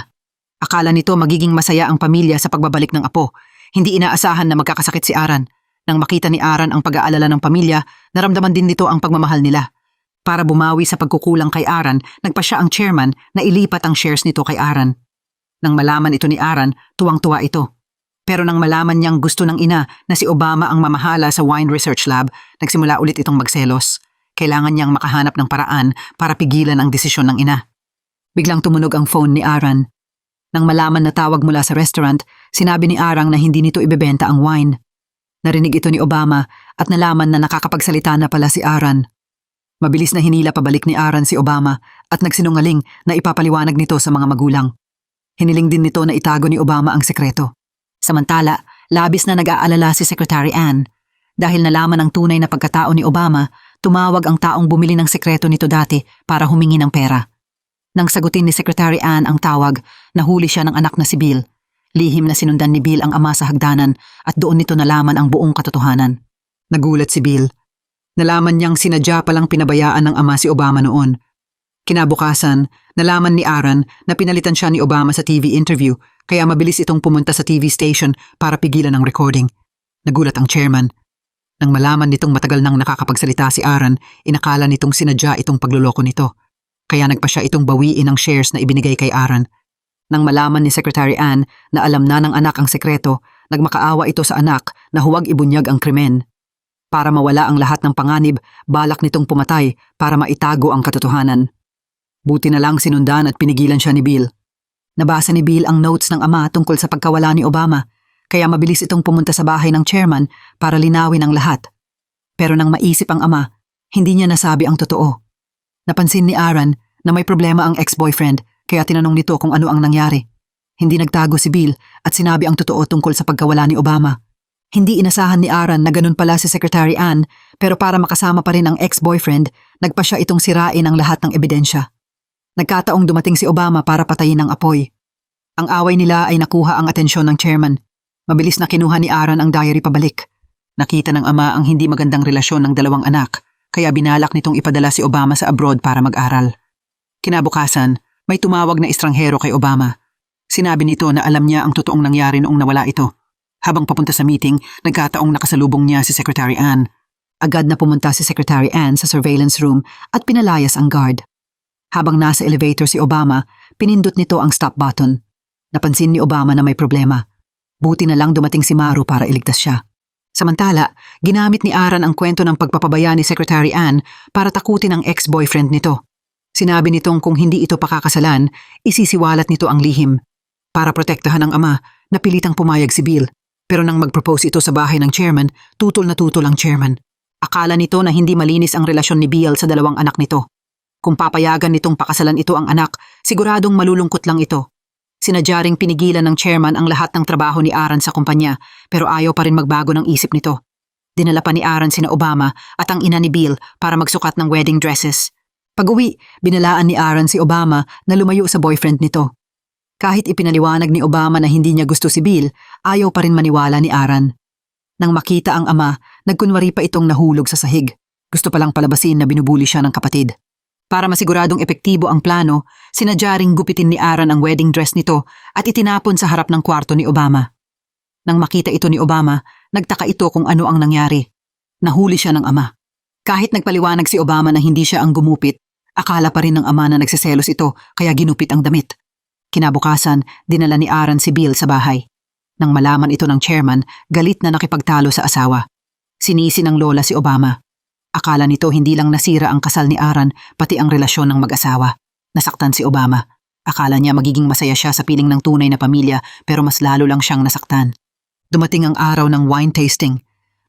B: Akala nito magiging masaya ang pamilya sa pagbabalik ng apo. Hindi inaasahan na magkakasakit si Aaron. Nang makita ni Aaron ang pag-aalala ng pamilya, naramdaman din nito ang pagmamahal nila. Para bumawi sa pagkukulang kay Aaron, nagpasya ang chairman na ilipat ang shares nito kay Aaron. Nang malaman ito ni Aaron, tuwang-tuwa ito. Pero nang malaman niyang gusto ng ina na si Obama ang mamahala sa wine research lab, nagsimula ulit itong magselos. Kailangan niyang makahanap ng paraan para pigilan ang desisyon ng ina. Biglang tumunog ang phone ni Aaron. Nang malaman na tawag mula sa restaurant, sinabi ni Aaron na hindi nito ibebenta ang wine. Narinig ito ni Obama at nalaman na nakakapagsalita na pala si Aaron. Mabilis na hinila pabalik ni Aaron si Obama at nagsinungaling na ipapaliwanag nito sa mga magulang. Hiniling din nito na itago ni Obama ang sekreto. Samantala, labis na nag-aalala si Secretary Ann. Dahil nalaman ang tunay na pagkatao ni Obama, tumawag ang taong bumili ng sekreto nito dati para humingi ng pera. Nang sagutin ni Secretary Ann ang tawag, nahuli siya ng anak na si Bill. Lihim na sinundan ni Bill ang ama sa hagdanan at doon nito nalaman ang buong katotohanan. Nagulat si Bill. Nalaman niyang sinadya palang pinabayaan ng ama si Obama noon. Kinabukasan, nalaman ni Aaron na pinalitan siya ni Obama sa TV interview kaya mabilis itong pumunta sa TV station para pigilan ang recording. Nagulat ang chairman. Nang malaman nitong matagal nang nakakapagsalita si Aaron, inakala nitong sinadya itong pagluloko nito. Kaya nagpa siya itong bawiin ang shares na ibinigay kay Aaron. Nang malaman ni Secretary Ann na alam na ng anak ang sekreto, nagmakaawa ito sa anak na huwag ibunyag ang krimen. Para mawala ang lahat ng panganib, balak nitong pumatay para maitago ang katotohanan. Buti na lang sinundan at pinigilan siya ni Bill. Nabasa ni Bill ang notes ng ama tungkol sa pagkawala ni Obama, kaya mabilis itong pumunta sa bahay ng chairman para linawin ang lahat. Pero nang maisip ang ama, hindi niya nasabi ang totoo. Napansin ni Aaron na may problema ang ex-boyfriend kaya tinanong nito kung ano ang nangyari. Hindi nagtago si Bill at sinabi ang totoo tungkol sa pagkawala ni Obama. Hindi inasahan ni Aaron na ganun pala si Secretary Ann pero para makasama pa rin ang ex-boyfriend, nagpa siya itong sirain ang lahat ng ebidensya. Nagkataong dumating si Obama para patayin ang apoy. Ang away nila ay nakuha ang atensyon ng chairman. Mabilis na kinuha ni Aaron ang diary pabalik. Nakita ng ama ang hindi magandang relasyon ng dalawang anak, kaya binalak nitong ipadala si Obama sa abroad para mag-aral. Kinabukasan, may tumawag na estranghero kay Obama. Sinabi nito na alam niya ang totoong nangyari noong nawala ito. Habang papunta sa meeting, nagkataong nakasalubong niya si Secretary Ann. Agad na pumunta si Secretary Ann sa surveillance room at pinalayas ang guard. Habang nasa elevator si Obama, pinindot nito ang stop button. Napansin ni Obama na may problema. Buti na lang dumating si Maru para iligtas siya. Samantala, ginamit ni Aaron ang kwento ng pagpapabaya ni Secretary Ann para takutin ang ex-boyfriend nito. Sinabi nitong kung hindi ito pakakasalan, isisiwalat nito ang lihim. Para protektahan ang ama, napilitang pumayag si Bill. Pero nang mag-propose ito sa bahay ng chairman, tutol na tutol ang chairman. Akala nito na hindi malinis ang relasyon ni Bill sa dalawang anak nito. Kung papayagan nitong pakasalan ito ang anak, siguradong malulungkot lang ito. Sinadya ring pinigilan ng chairman ang lahat ng trabaho ni Aaron sa kumpanya, pero ayaw pa rin magbago ng isip nito. Dinala pa ni Aaron sina Obama at ang ina ni Bill para magsukat ng wedding dresses. Pag-uwi, binalaan ni Aaron si Obama na lumayo sa boyfriend nito. Kahit ipinaliwanag ni Obama na hindi niya gusto si Bill, ayaw pa rin maniwala ni Aaron. Nang makita ang ama, nagkunwari pa itong nahulog sa sahig. Gusto palang palabasin na binubuli siya ng kapatid. Para masiguradong epektibo ang plano, sinadya ring gupitin ni Aaron ang wedding dress nito at itinapon sa harap ng kwarto ni Obama. Nang makita ito ni Obama, nagtaka ito kung ano ang nangyari. Nahuli siya ng ama. Kahit nagpaliwanag si Obama na hindi siya ang gumupit, akala pa rin ng ama na nagseselos ito kaya ginupit ang damit. Kinabukasan, dinala ni Aaron si Bill sa bahay. Nang malaman ito ng chairman, galit na nakipagtalo sa asawa. Sinisi ng lola si Obama. Akala nito hindi lang nasira ang kasal ni Aaron, pati ang relasyon ng mag-asawa. Nasaktan si Obama. Akala niya magiging masaya siya sa piling ng tunay na pamilya, pero mas lalo lang siyang nasaktan. Dumating ang araw ng wine tasting.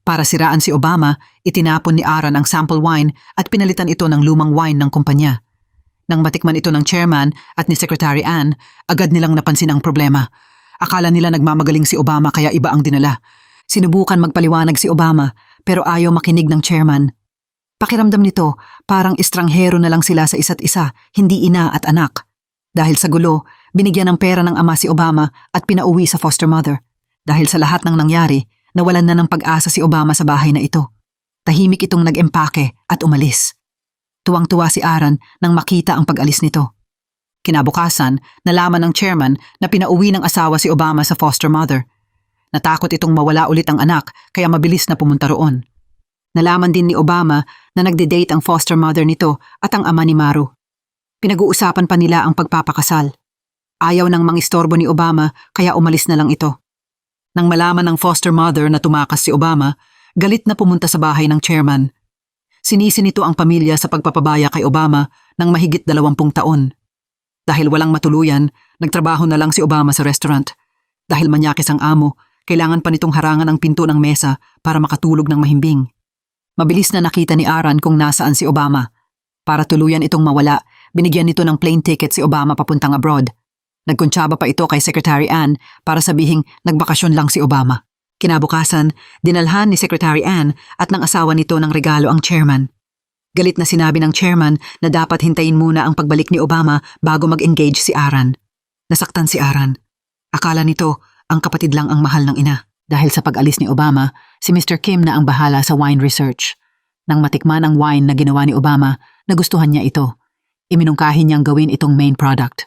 B: Para siraan si Obama, itinapon ni Aaron ang sample wine at pinalitan ito ng lumang wine ng kumpanya. Nang matikman ito ng chairman at ni Secretary Ann, agad nilang napansin ang problema. Akala nila nagmamagaling si Obama kaya iba ang dinala. Sinubukan magpaliwanag si Obama pero ayaw makinig ng chairman. Pakiramdam nito, parang estranghero na lang sila sa isa't isa, hindi ina at anak. Dahil sa gulo, binigyan ng pera ng ama si Obama at pinauwi sa foster mother. Dahil sa lahat ng nangyari, nawalan na ng pag-asa si Obama sa bahay na ito. Tahimik itong nag-empake at umalis. Tuwang-tuwa si Aaron nang makita ang pag-alis nito. Kinabukasan, nalaman ng chairman na pinauwi ng asawa si Obama sa foster mother. Natakot itong mawala ulit ang anak kaya mabilis na pumunta roon. Nalaman din ni Obama na nagde-date ang foster mother nito at ang ama ni Maru. Pinag-uusapan pa nila ang pagpapakasal. Ayaw nang mangistorbo ni Obama kaya umalis na lang ito. Nang malaman ng foster mother na tumakas si Obama, galit na pumunta sa bahay ng chairman. Sinisi nito ang pamilya sa pagpapabaya kay Obama ng mahigit 20 taon. Dahil walang matuluyan, nagtrabaho na lang si Obama sa restaurant. Dahil manyakis ang amo, kailangan pa nitong harangan ang pinto ng mesa para makatulog ng mahimbing. Mabilis na nakita ni Aaron kung nasaan si Obama. Para tuluyan itong mawala, binigyan nito ng plane ticket si Obama papuntang abroad. Nagkuntsaba pa ito kay Secretary Ann para sabihing nagbakasyon lang si Obama. Kinabukasan, dinalhan ni Secretary Ann at ng asawa nito ng regalo ang chairman. Galit na sinabi ng chairman na dapat hintayin muna ang pagbalik ni Obama bago mag-engage si Aaron. Nasaktan si Aaron. Akala nito ang kapatid lang ang mahal ng ina. Dahil sa pag-alis ni Obama, si Mr. Kim na ang bahala sa wine research. Nang matikman ang wine na ginawa ni Obama, nagustuhan niya ito. Iminungkahi niyang gawin itong main product.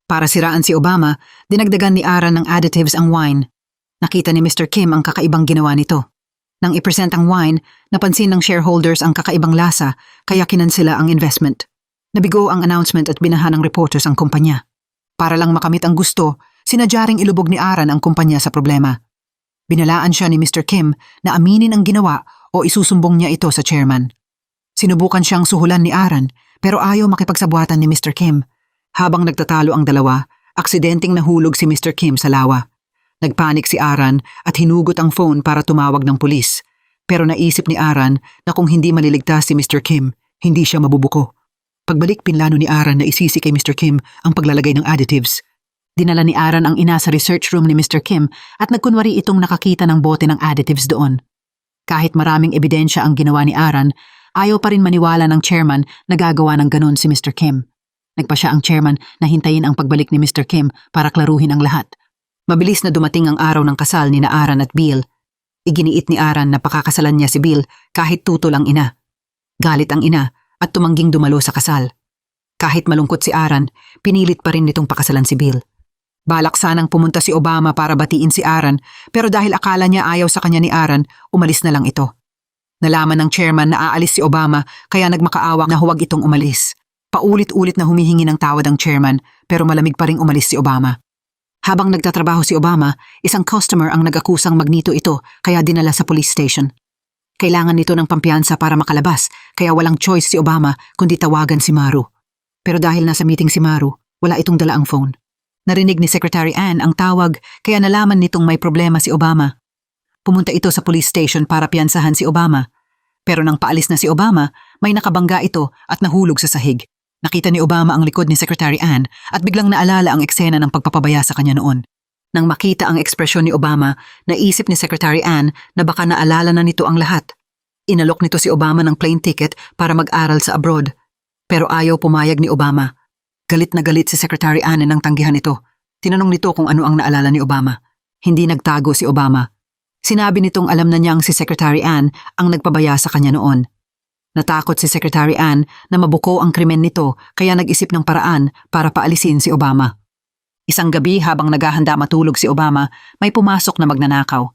B: Para siraan si Obama, dinagdagan ni Aaron ng additives ang wine. Nakita ni Mr. Kim ang kakaibang ginawa nito. Nang i-present ang wine, napansin ng shareholders ang kakaibang lasa kaya kinansela ang investment. Nabigo ang announcement at binahan ng reporters ang kumpanya. Para lang makamit ang gusto, sinadyaring ilubog ni Aaron ang kumpanya sa problema. Binalaan siya ni Mr. Kim na aminin ang ginawa o isusumbong niya ito sa chairman. Sinubukan siyang suhulan ni Aaron pero ayaw makipagsabwatan ni Mr. Kim. Habang nagtatalo ang dalawa, aksidenteng nahulog si Mr. Kim sa lawa. Nagpanik si Aaron at hinugot ang phone para tumawag ng pulis. Pero naisip ni Aaron na kung hindi maliligtas si Mr. Kim, hindi siya mabubuko. Pagbalik pinlano ni Aaron na isisi kay Mr. Kim ang paglalagay ng additives. Dinala ni Aaron ang ina sa research room ni Mr. Kim at nagkunwari itong nakakita ng bote ng additives doon. Kahit maraming ebidensya ang ginawa ni Aaron, ayaw pa rin maniwala ng chairman na gagawa ng ganun si Mr. Kim. Nagpa siya ang chairman na hintayin ang pagbalik ni Mr. Kim para klaruhin ang lahat. Mabilis na dumating ang araw ng kasal ni na Aaron at Bill. Iginiit ni Aaron na pakakasalan niya si Bill kahit tutol ang ina. Galit ang ina at tumangging dumalo sa kasal. Kahit malungkot si Aaron, pinilit pa rin nitong pakasalan si Bill. Balak sanang pumunta si Obama para batiin si Aaron, pero dahil akala niya ayaw sa kanya ni Aaron, umalis na lang ito. Nalaman ng chairman na aalis si Obama kaya nagmakaawa na huwag itong umalis. Paulit-ulit na humihingi ng tawad ang chairman pero malamig pa ring umalis si Obama. Habang nagtatrabaho si Obama, isang customer ang nag-akusang magnito ito kaya dinala sa police station. Kailangan nito ng pampiyansa para makalabas kaya walang choice si Obama kundi tawagan si Maru. Pero dahil nasa meeting si Maru, wala itong dala ang phone. Narinig ni Secretary Ann ang tawag kaya nalaman nitong may problema si Obama. Pumunta ito sa police station para piyansahan si Obama. Pero nang paalis na si Obama, may nakabangga ito at nahulog sa sahig. Nakita ni Obama ang likod ni Secretary Ann at biglang naalala ang eksena ng pagpapabaya sa kanya noon. Nang makita ang ekspresyon ni Obama, naisip ni Secretary Ann na baka naalala na nito ang lahat. Inalok nito si Obama ng plane ticket para mag-aral sa abroad. Pero ayaw pumayag ni Obama. Galit na galit si Secretary Ann nang tanggihan ito. Tinanong nito kung ano ang naalala ni Obama. Hindi nagtago si Obama. Sinabi nitong alam na niyang si Secretary Ann ang nagpabaya sa kanya noon. Natakot si Secretary Ann na mabuko ang krimen nito kaya nag-isip ng paraan para paalisin si Obama. Isang gabi habang naghahanda matulog si Obama, may pumasok na magnanakaw.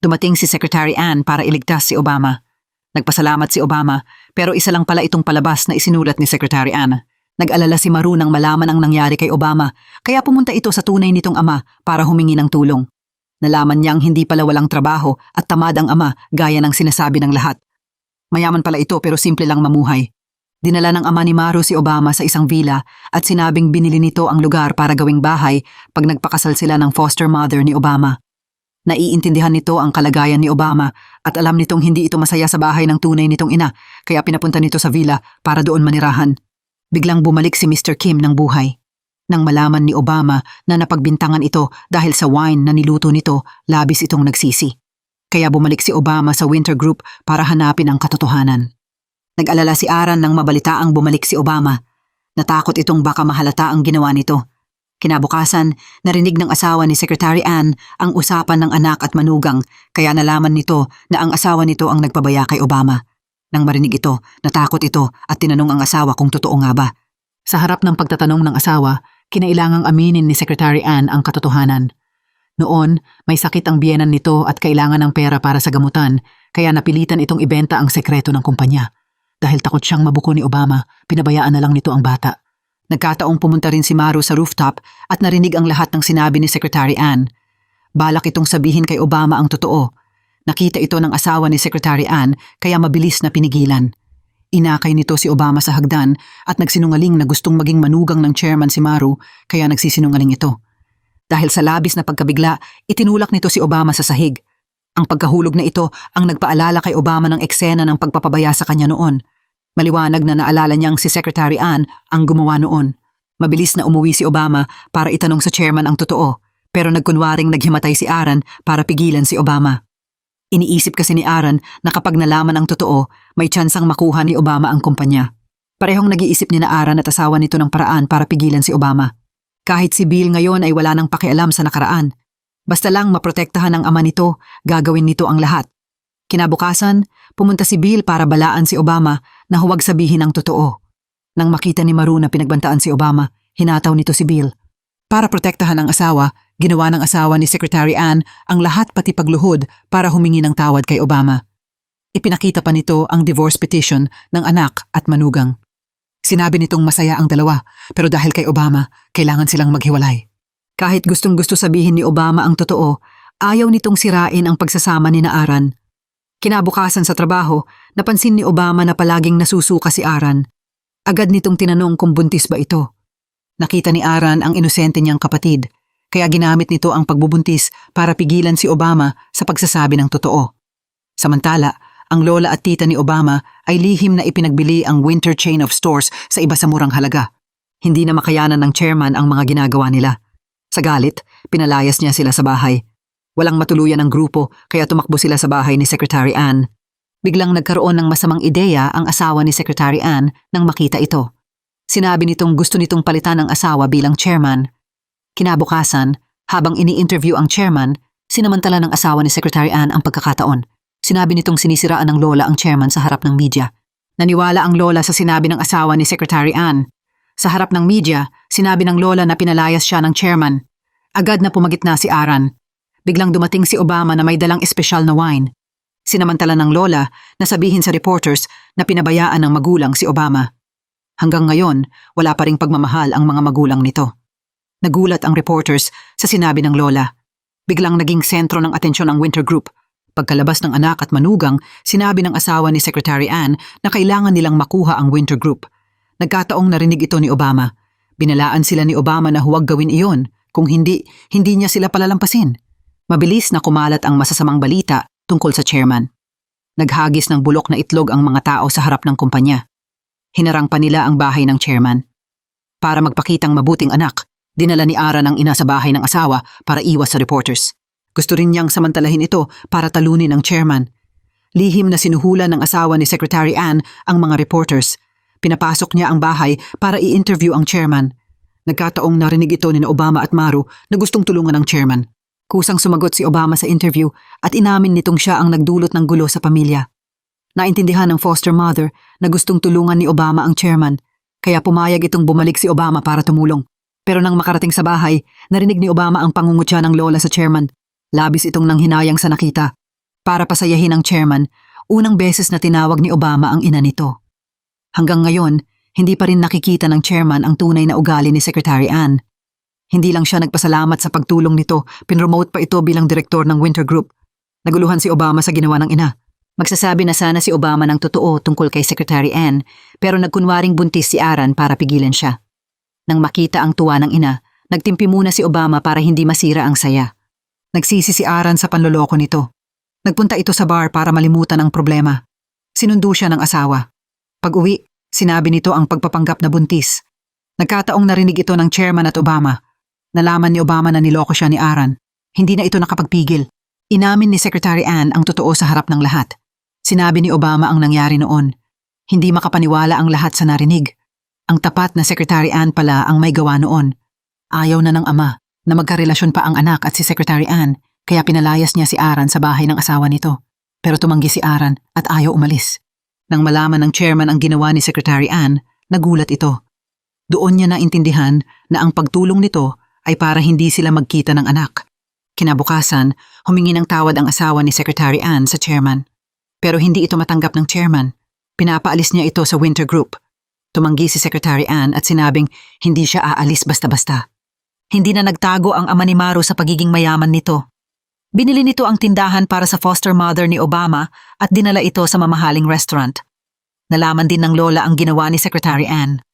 B: Dumating si Secretary Ann para iligtas si Obama. Nagpasalamat si Obama pero isa lang pala itong palabas na isinulat ni Secretary Ann. Nag-alala si Maru nang malaman ang nangyari kay Obama kaya pumunta ito sa tunay nitong ama para humingi ng tulong. Nalaman niyang hindi pala walang trabaho at tamad ang ama gaya ng sinasabi ng lahat. Mayaman pala ito pero simple lang mamuhay. Dinala ng ama ni Maru si Obama sa isang villa at sinabing binili nito ang lugar para gawing bahay pag nagpakasal sila ng foster mother ni Obama. Naiintindihan nito ang kalagayan ni Obama at alam nitong hindi ito masaya sa bahay ng tunay nitong ina kaya pinapunta nito sa villa para doon manirahan. Biglang bumalik si Mr. Kim ng buhay. Nang malaman ni Obama na napagbintangan ito dahil sa wine na niluto nito, labis itong nagsisi. Kaya bumalik si Obama sa Winter Group para hanapin ang katotohanan. Nag-alala si Aaron nang mabalitaang bumalik si Obama. Natakot itong baka mahalata ang ginawa nito. Kinabukasan, narinig ng asawa ni Secretary Ann ang usapan ng anak at manugang kaya nalaman nito na ang asawa nito ang nagpabaya kay Obama. Nang marinig ito, natakot ito at tinanong ang asawa kung totoo nga ba. Sa harap ng pagtatanong ng asawa, kinailangang aminin ni Secretary Ann ang katotohanan. Noon, may sakit ang biyenan nito at kailangan ng pera para sa gamutan, kaya napilitan itong ibenta ang sekreto ng kumpanya. Dahil takot siyang mabuko ni Obama, pinabayaan na lang nito ang bata. Nagkataong pumunta rin si Maru sa rooftop at narinig ang lahat ng sinabi ni Secretary Ann. Balak itong sabihin kay Obama ang totoo. Nakita ito ng asawa ni Secretary Ann kaya mabilis na pinigilan. Inakay nito si Obama sa hagdan at nagsinungaling na gustong maging manugang ng chairman si Maru kaya nagsisinungaling ito. Dahil sa labis na pagkabigla, itinulak nito si Obama sa sahig. Ang pagkahulog na ito ang nagpaalala kay Obama ng eksena ng pagpapabaya sa kanya noon. Maliwanag na naalala niyang si Secretary Ann ang gumawa noon. Mabilis na umuwi si Obama para itanong sa chairman ang totoo, pero nagkunwaring naghimatay si Aaron para pigilan si Obama. Iniisip kasi ni Aaron na kapag nalaman ang totoo, may tsansang makuha ni Obama ang kumpanya. Parehong nag-iisip ni na Aaron at asawa nito ng paraan para pigilan si Obama. Kahit si Bill ngayon ay wala nang pakialam sa nakaraan. Basta lang maprotektahan ng ama nito, gagawin nito ang lahat. Kinabukasan, pumunta si Bill para balaan si Obama na huwag sabihin ang totoo. Nang makita ni Maru na pinagbantaan si Obama, hinataw nito si Bill. Para protektahan ang asawa, ginawa ng asawa ni Secretary Ann ang lahat pati pagluhod para humingi ng tawad kay Obama. Ipinakita pa nito ang divorce petition ng anak at manugang. Sinabi nitong masaya ang dalawa, pero dahil kay Obama, kailangan silang maghiwalay. Kahit gustong-gusto sabihin ni Obama ang totoo, ayaw nitong sirain ang pagsasama ni na Aaron. Kinabukasan sa trabaho, napansin ni Obama na palaging nasusuka si Aaron. Agad nitong tinanong kung buntis ba ito. Nakita ni Aaron ang inosente niyang kapatid, kaya ginamit nito ang pagbubuntis para pigilan si Obama sa pagsasabi ng totoo. Samantala, ang lola at tita ni Obama ay lihim na ipinagbili ang winter chain of stores sa iba sa murang halaga. Hindi na makayanan ng chairman ang mga ginagawa nila. Sa galit, pinalayas niya sila sa bahay. Walang matuluyan ang grupo kaya tumakbo sila sa bahay ni Secretary Ann. Biglang nagkaroon ng masamang ideya ang asawa ni Secretary Ann nang makita ito. Sinabi nitong gusto nitong palitan ang asawa bilang chairman. Kinabukasan, habang ini-interview ang chairman, sinamantala ng asawa ni Secretary Ann ang pagkakataon. Sinabi nitong sinisiraan ng lola ang chairman sa harap ng media. Naniwala ang lola sa sinabi ng asawa ni Secretary Ann. Sa harap ng media, sinabi ng lola na pinalayas siya ng chairman. Agad na pumagitna si Aran. Biglang dumating si Obama na may dalang espesyal na wine. Sinamantala ng lola na sabihin sa reporters na pinabayaan ng magulang si Obama. Hanggang ngayon, wala pa ring pagmamahal ang mga magulang nito. Nagulat ang reporters sa sinabi ng lola. Biglang naging sentro ng atensyon ang Winter Group. Pagkalabas ng anak at manugang, sinabi ng asawa ni Secretary Ann na kailangan nilang makuha ang Winter Group. Nagkataong narinig ito ni Obama. Binalaan sila ni Obama na huwag gawin iyon. Kung hindi niya sila palalampasin. Mabilis na kumalat ang masasamang balita tungkol sa chairman. Naghagis ng bulok na itlog ang mga tao sa harap ng kumpanya. Hinarang pa nila ang bahay ng chairman. Para magpakitang mabuting anak, dinala ni Aran ang ina sa bahay ng asawa para iwas sa reporters. Gusto rin niyang samantalahin ito para talunin ang chairman. Lihim na sinuhulan ng asawa ni Secretary Ann ang mga reporters. Pinapasok niya ang bahay para i-interview ang chairman. Nagkataong narinig ito ni Obama at Maru na gustong tulungan ng chairman. Kusang sumagot si Obama sa interview at inamin nitong siya ang nagdulot ng gulo sa pamilya. Naintindihan ng foster mother na gustong tulungan ni Obama ang chairman, kaya pumayag itong bumalik si Obama para tumulong. Pero nang makarating sa bahay, narinig ni Obama ang pangungutya ng lola sa chairman. Labis itong nanghinayang sa nakita. Para pasayahin ang chairman, unang beses na tinawag ni Obama ang ina nito. Hanggang ngayon, hindi pa rin nakikita ng chairman ang tunay na ugali ni Secretary Ann. Hindi lang siya nagpasalamat sa pagtulong nito, pinromote pa ito bilang direktor ng Winter Group. Naguluhan si Obama sa ginawa ng ina. Magsasabi na sana si Obama ng totoo tungkol kay Secretary Ann, pero nagkunwaring buntis si Aran para pigilan siya. Nang makita ang tuwa ng ina, nagtimpi muna si Obama para hindi masira ang saya. Nagsisi si Aran sa panloloko nito. Nagpunta ito sa bar para malimutan ang problema. Sinundo siya ng asawa. Pag-uwi, sinabi nito ang pagpapanggap na buntis. Nagkataong narinig ito ng chairman at Obama. Nalaman ni Obama na niloko siya ni Aran. Hindi na ito nakapagpigil. Inamin ni Secretary Ann ang totoo sa harap ng lahat. Sinabi ni Obama ang nangyari noon. Hindi makapaniwala ang lahat sa narinig. Ang tapat na Secretary Ann pala ang may gawa noon. Ayaw na ng ama na magkarelasyon pa ang anak at si Secretary Ann, kaya pinalayas niya si Aran sa bahay ng asawa nito. Pero tumanggi si Aran at ayaw umalis. Nang malaman ng chairman ang ginawa ni Secretary Ann, nagulat ito. Doon niya naintindihan na ang pagtulong nito ay para hindi sila magkita ng anak. Kinabukasan, humingi ng tawad ang asawa ni Secretary Ann sa chairman. Pero hindi ito matanggap ng chairman. Pinapaalis niya ito sa Winter Group. Tumanggi si Secretary Ann at sinabing hindi siya aalis basta-basta. Hindi na nagtago ang ama ni Maru sa pagiging mayaman nito. Binili nito ang tindahan para sa foster mother ni Obama at dinala ito sa mamahaling restaurant. Nalaman din ng lola ang ginawa ni Secretary Ann.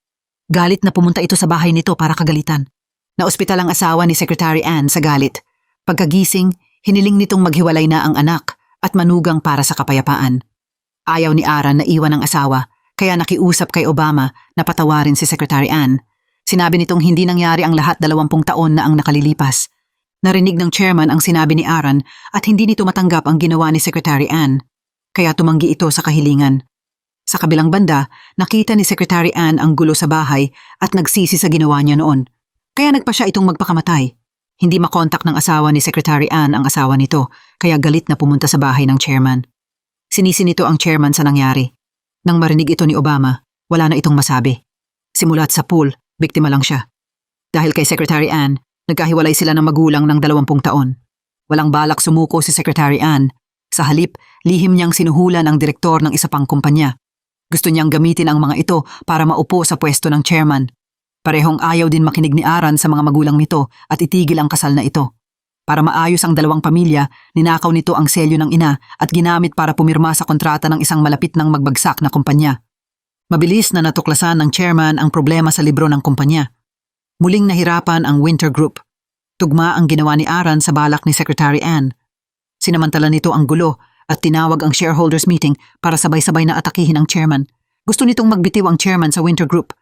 B: Galit na pumunta ito sa bahay nito para kagalitan. Naospital ang asawa ni Secretary Ann sa galit. Pagkagising, hiniling nitong maghiwalay na ang anak at manugang para sa kapayapaan. Ayaw ni Aran na iwan ang asawa, kaya nakiusap kay Obama na patawarin si Secretary Ann. Sinabi nitong hindi nangyari ang lahat 20 taon na ang nakalilipas. Narinig ng chairman ang sinabi ni Aran at hindi nito matanggap ang ginawa ni Secretary Ann, kaya tumanggi ito sa kahilingan. Sa kabilang banda, nakita ni Secretary Ann ang gulo sa bahay at nagsisi sa ginawa niya noon. Kaya nagpa siya itong magpakamatay. Hindi makontak ng asawa ni Secretary Ann ang asawa nito, kaya galit na pumunta sa bahay ng chairman. Sinisi nito ang chairman sa nangyari. Nang marinig ito ni Obama, wala na itong masabi. Simulat sa pool, biktima lang siya. Dahil kay Secretary Ann, nagkahiwalay sila ng magulang ng 20 taon. Walang balak sumuko si Secretary Ann. Sa halip, lihim niyang sinuhulan ang direktor ng isa pang kumpanya. Gusto niyang gamitin ang mga ito para maupo sa pwesto ng chairman. Parehong ayaw din makinig ni Aran sa mga magulang nito at itigil ang kasal na ito. Para maayos ang dalawang pamilya, ninakaw nito ang selyo ng ina at ginamit para pumirma sa kontrata ng isang malapit ng magbagsak na kumpanya. Mabilis na natuklasan ng chairman ang problema sa libro ng kumpanya. Muling nahirapan ang Winter Group. Tugma ang ginawa ni Aran sa balak ni Secretary Ann. Sinamantala nito ang gulo at tinawag ang shareholders meeting para sabay-sabay na atakihin ang chairman. Gusto nitong magbitiw ang chairman sa Winter Group.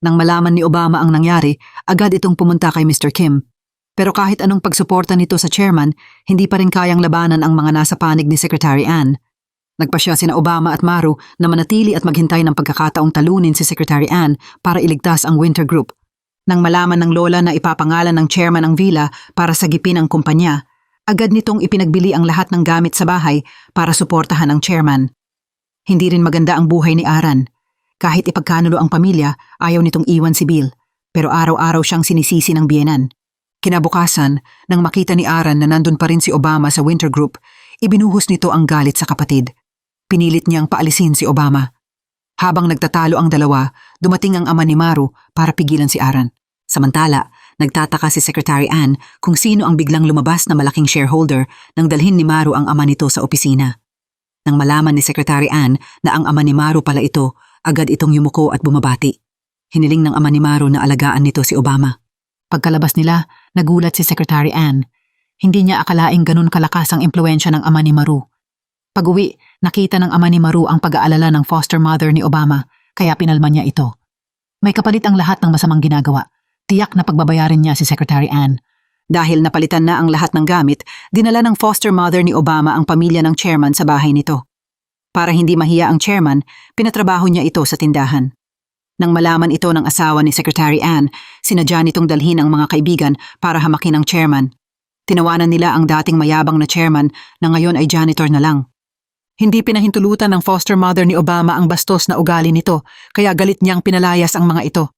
B: Nang malaman ni Obama ang nangyari, agad itong pumunta kay Mr. Kim. Pero kahit anong pagsuporta nito sa chairman, hindi pa rin kayang labanan ang mga nasa panig ni Secretary Ann. Nagpasya sina Obama at Maru na manatili at maghintay ng pagkakataong talunin si Secretary Ann para iligtas ang Winter Group. Nang malaman ng lola na ipapangalan ng chairman ang villa para sagipin ang kumpanya, agad nitong ipinagbili ang lahat ng gamit sa bahay para suportahan ang chairman. Hindi rin maganda ang buhay ni Aran. Kahit ipagkanulo ang pamilya, ayaw nitong iwan si Bill. Pero araw-araw siyang sinisisi ng biyenan. Kinabukasan, nang makita ni Aaron na nandun pa rin si Obama sa Winter Group, ibinuhos nito ang galit sa kapatid. Pinilit niyang paalisin si Obama. Habang nagtatalo ang dalawa, dumating ang ama ni Maru para pigilan si Aaron. Samantala, nagtataka si Secretary Ann kung sino ang biglang lumabas na malaking shareholder nang dalhin ni Maru ang ama nito sa opisina. Nang malaman ni Secretary Ann na ang ama ni Maru pala ito, agad itong yumuko at bumabati. Hiniling ng ama ni Maru na alagaan nito si Obama. Pagkalabas nila, nagulat si Secretary Ann. Hindi niya akalaing ganun kalakas ang impluensya ng ama ni Maru. Pag-uwi, nakita ng ama ni Maru ang pag-aalala ng foster mother ni Obama, kaya pinalma niya ito. May kapalit ang lahat ng masamang ginagawa. Tiyak na pagbabayarin niya si Secretary Ann. Dahil napalitan na ang lahat ng gamit, dinala ng foster mother ni Obama ang pamilya ng chairman sa bahay nito. Para hindi mahiya ang chairman, pinatrabaho niya ito sa tindahan. Nang malaman ito ng asawa ni Secretary Ann, sinadya nitong dalhin ang mga kaibigan para hamakin ang chairman. Tinawanan nila ang dating mayabang na chairman na ngayon ay janitor na lang. Hindi pinahintulutan ng foster mother ni Obama ang bastos na ugali nito, kaya galit niyang pinalayas ang mga ito.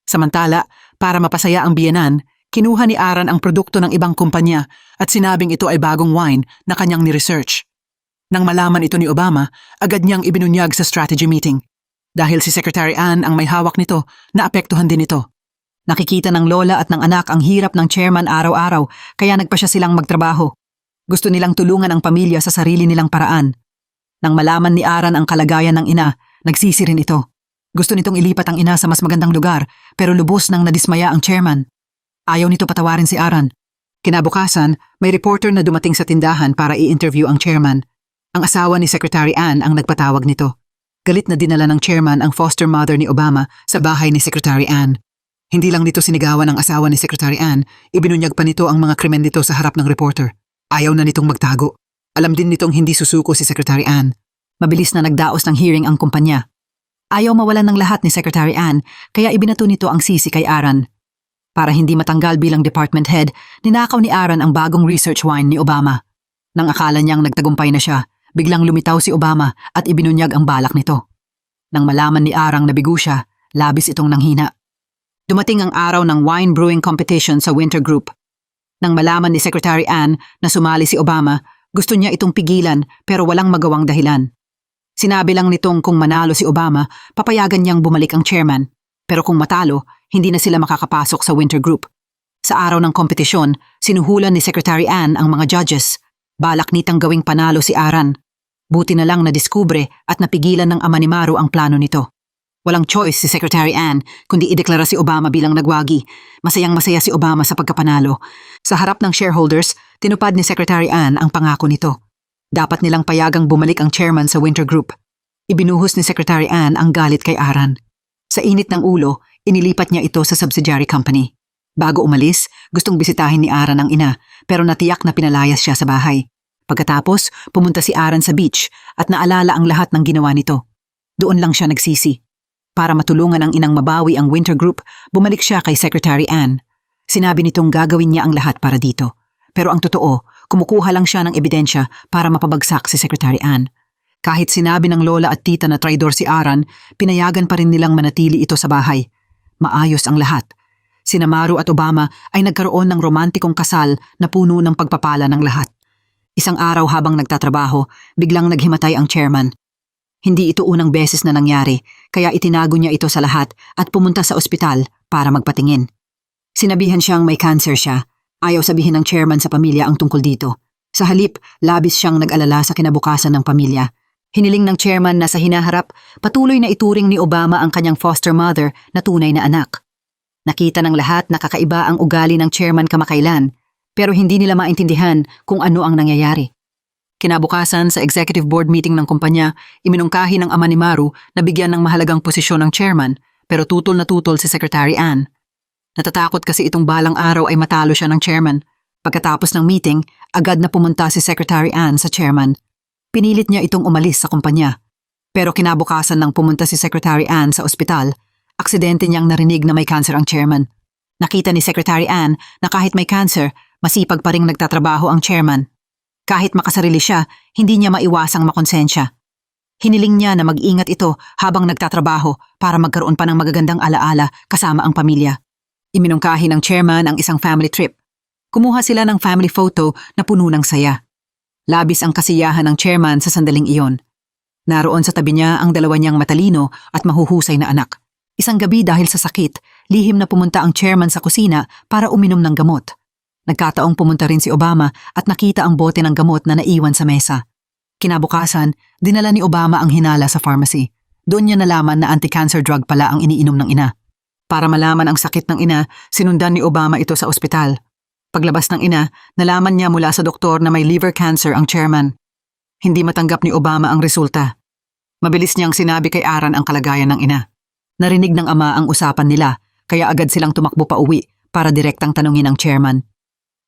B: Samantala, para mapasaya ang biyenan, kinuha ni Aaron ang produkto ng ibang kumpanya at sinabing ito ay bagong wine na kanyang ni-research. Nang malaman ito ni Obama, agad niyang ibinunyag sa strategy meeting. Dahil si Secretary Ann ang may hawak nito, naapektuhan din ito. Nakikita ng lola at ng anak ang hirap ng chairman araw-araw, kaya nagpa siya silang magtrabaho. Gusto nilang tulungan ang pamilya sa sarili nilang paraan. Nang malaman ni Aaron ang kalagayan ng ina, nagsisi rin ito. Gusto nitong ilipat ang ina sa mas magandang lugar, pero lubos nang nadismaya ang chairman. Ayaw nito patawarin si Aaron. Kinabukasan, may reporter na dumating sa tindahan para i-interview ang chairman. Ang asawa ni Secretary Ann ang nagpatawag nito. Galit na dinala ng chairman ang foster mother ni Obama sa bahay ni Secretary Ann. Hindi lang nito sinigawan ang asawa ni Secretary Ann, ibinunyag pa nito ang mga krimen nito sa harap ng reporter. Ayaw na nitong magtago. Alam din nitong hindi susuko si Secretary Ann. Mabilis na nagdaos ng hearing ang kumpanya. Ayaw mawalan ng lahat ni Secretary Ann, kaya ibinato nito ang sisi kay Aaron. Para hindi matanggal bilang department head, ninakaw ni Aaron ang bagong research wine ni Obama. Nang akala niyang nagtagumpay na siya, biglang lumitaw si Obama at ibinunyag ang balak nito. Nang malaman ni Arang na bigo siya, labis itong nanghina. Dumating ang araw ng wine brewing competition sa Winter Group. Nang malaman ni Secretary Ann na sumali si Obama, gusto niya itong pigilan pero walang magawang dahilan. Sinabi lang nitong kung manalo si Obama, papayagan niyang bumalik ang chairman. Pero kung matalo, hindi na sila makakapasok sa Winter Group. Sa araw ng kompetisyon, sinuhulan ni Secretary Ann ang mga judges. Balak nitang gawing panalo si Aaron. Buti na lang nadiskubre at napigilan ng ama ni Maru ang plano nito. Walang choice si Secretary Ann kundi ideklara si Obama bilang nagwagi. Masayang-masaya si Obama sa pagkapanalo. Sa harap ng shareholders, tinupad ni Secretary Ann ang pangako nito. Dapat nilang payagang bumalik ang chairman sa Winter Group. Ibinuhos ni Secretary Ann ang galit kay Aaron. Sa init ng ulo, inilipat niya ito sa subsidiary company. Bago umalis, gustong bisitahin ni Aaron ang ina pero natiyak na pinalayas siya sa bahay. Pagkatapos, pumunta si Aaron sa beach at naalala ang lahat ng ginawa nito. Doon lang siya nagsisi. Para matulungan ang inang mabawi ang Winter Group, bumalik siya kay Secretary Ann. Sinabi nitong gagawin niya ang lahat para dito. Pero ang totoo, kumukuha lang siya ng ebidensya para mapabagsak si Secretary Ann. Kahit sinabi ng lola at tita na traidor si Aaron, pinayagan pa rin nilang manatili ito sa bahay. Maayos ang lahat. Sina Maru at Obama ay nagkaroon ng romantikong kasal na puno ng pagpapala ng lahat. Isang araw habang nagtatrabaho, biglang naghimatay ang chairman. Hindi ito unang beses na nangyari, kaya itinago niya ito sa lahat at pumunta sa ospital para magpatingin. Sinabihan siyang may cancer siya. Ayaw sabihin ng chairman sa pamilya ang tungkol dito. Sa halip, labis siyang nag-alala sa kinabukasan ng pamilya. Hiniling ng chairman na sa hinaharap, patuloy na ituring ni Obama ang kanyang foster mother na tunay na anak. Nakita ng lahat na kakaiba ang ugali ng chairman kamakailan, pero hindi nila maintindihan kung ano ang nangyayari. Kinabukasan sa executive board meeting ng kumpanya, iminungkahi ng ama ni Maru na bigyan ng mahalagang posisyon ng chairman, pero tutol na tutol si Secretary Ann. Natatakot kasi itong balang araw ay matalo siya ng chairman. Pagkatapos ng meeting, agad na pumunta si Secretary Ann sa chairman. Pinilit niya itong umalis sa kumpanya. Pero kinabukasan nang pumunta si Secretary Ann sa ospital, aksidente niyang narinig na may cancer ang chairman. Nakita ni Secretary Ann na kahit may cancer, masipag pa ring nagtatrabaho ang chairman. Kahit makasarili siya, hindi niya maiwasang makonsensya. Hiniling niya na mag-ingat ito habang nagtatrabaho para magkaroon pa ng magagandang alaala kasama ang pamilya. Iminungkahi ng chairman ang isang family trip. Kumuha sila ng family photo na puno ng saya. Labis ang kasiyahan ng chairman sa sandaling iyon. Naroon sa tabi niya ang dalawa niyang matalino at mahuhusay na anak. Isang gabi dahil sa sakit, lihim na pumunta ang chairman sa kusina para uminom ng gamot. Nagkataong pumunta rin si Obama at nakita ang bote ng gamot na naiwan sa mesa. Kinabukasan, dinala ni Obama ang hinala sa pharmacy. Doon niya nalaman na anti-cancer drug pala ang iniinom ng ina. Para malaman ang sakit ng ina, sinundan ni Obama ito sa ospital. Paglabas ng ina, nalaman niya mula sa doktor na may liver cancer ang chairman. Hindi matanggap ni Obama ang resulta. Mabilis niyang sinabi kay Aaron ang kalagayan ng ina. Narinig ng ama ang usapan nila, kaya agad silang tumakbo pa uwi para direktang tanungin ang chairman.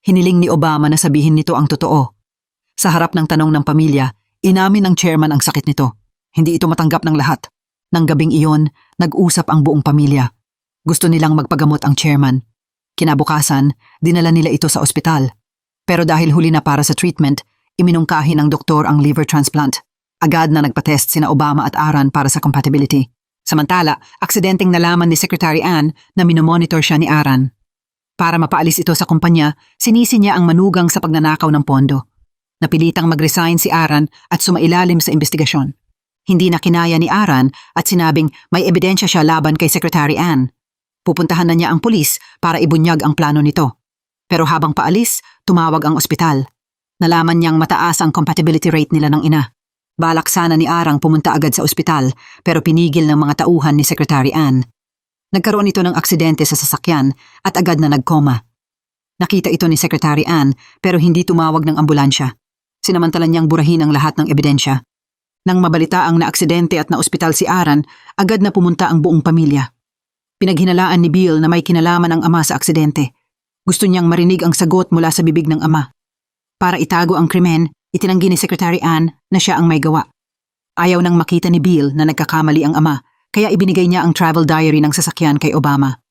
B: Hiniling ni Obama na sabihin nito ang totoo. Sa harap ng tanong ng pamilya, inamin ng chairman ang sakit nito. Hindi ito matanggap ng lahat. Nang gabing iyon, nag-usap ang buong pamilya. Gusto nilang magpagamot ang chairman. Kinabukasan, dinala nila ito sa ospital. Pero dahil huli na para sa treatment, iminungkahi ng doktor ang liver transplant. Agad na nagpa-test sina Obama at Aaron para sa compatibility. Samantala, aksidenteng nalaman ni Secretary Ann na minomonitor siya ni Aaron. Para mapaalis ito sa kumpanya, sinisi niya ang manugang sa pagnanakaw ng pondo. Napilitang mag-resign si Aaron at sumailalim sa investigasyon. Hindi na kinaya ni Aaron at sinabing may ebidensya siya laban kay Secretary Ann. Pupuntahan na niya ang pulis para ibunyag ang plano nito. Pero habang paalis, tumawag ang ospital. Nalaman niyang mataas ang compatibility rate nila ng ina. Balak sana ni Arang pumunta agad sa ospital pero pinigil ng mga tauhan ni Secretary Ann. Nagkaroon ito ng aksidente sa sasakyan at agad na nagkoma. Nakita ito ni Secretary Ann pero hindi tumawag ng ambulansya. Sinamantala niyang burahin ang lahat ng ebidensya. Nang mabalita ang naaksidente at naospital si Aaron, agad na pumunta ang buong pamilya. Pinaghinalaan ni Bill na may kinalaman ang ama sa aksidente. Gusto niyang marinig ang sagot mula sa bibig ng ama. Para itago ang krimen, itinanggi ni Secretary Ann na siya ang may gawa. Ayaw nang makita ni Bill na nagkakamali ang ama, kaya ibinigay niya ang travel diary ng sasakyan kay Obama.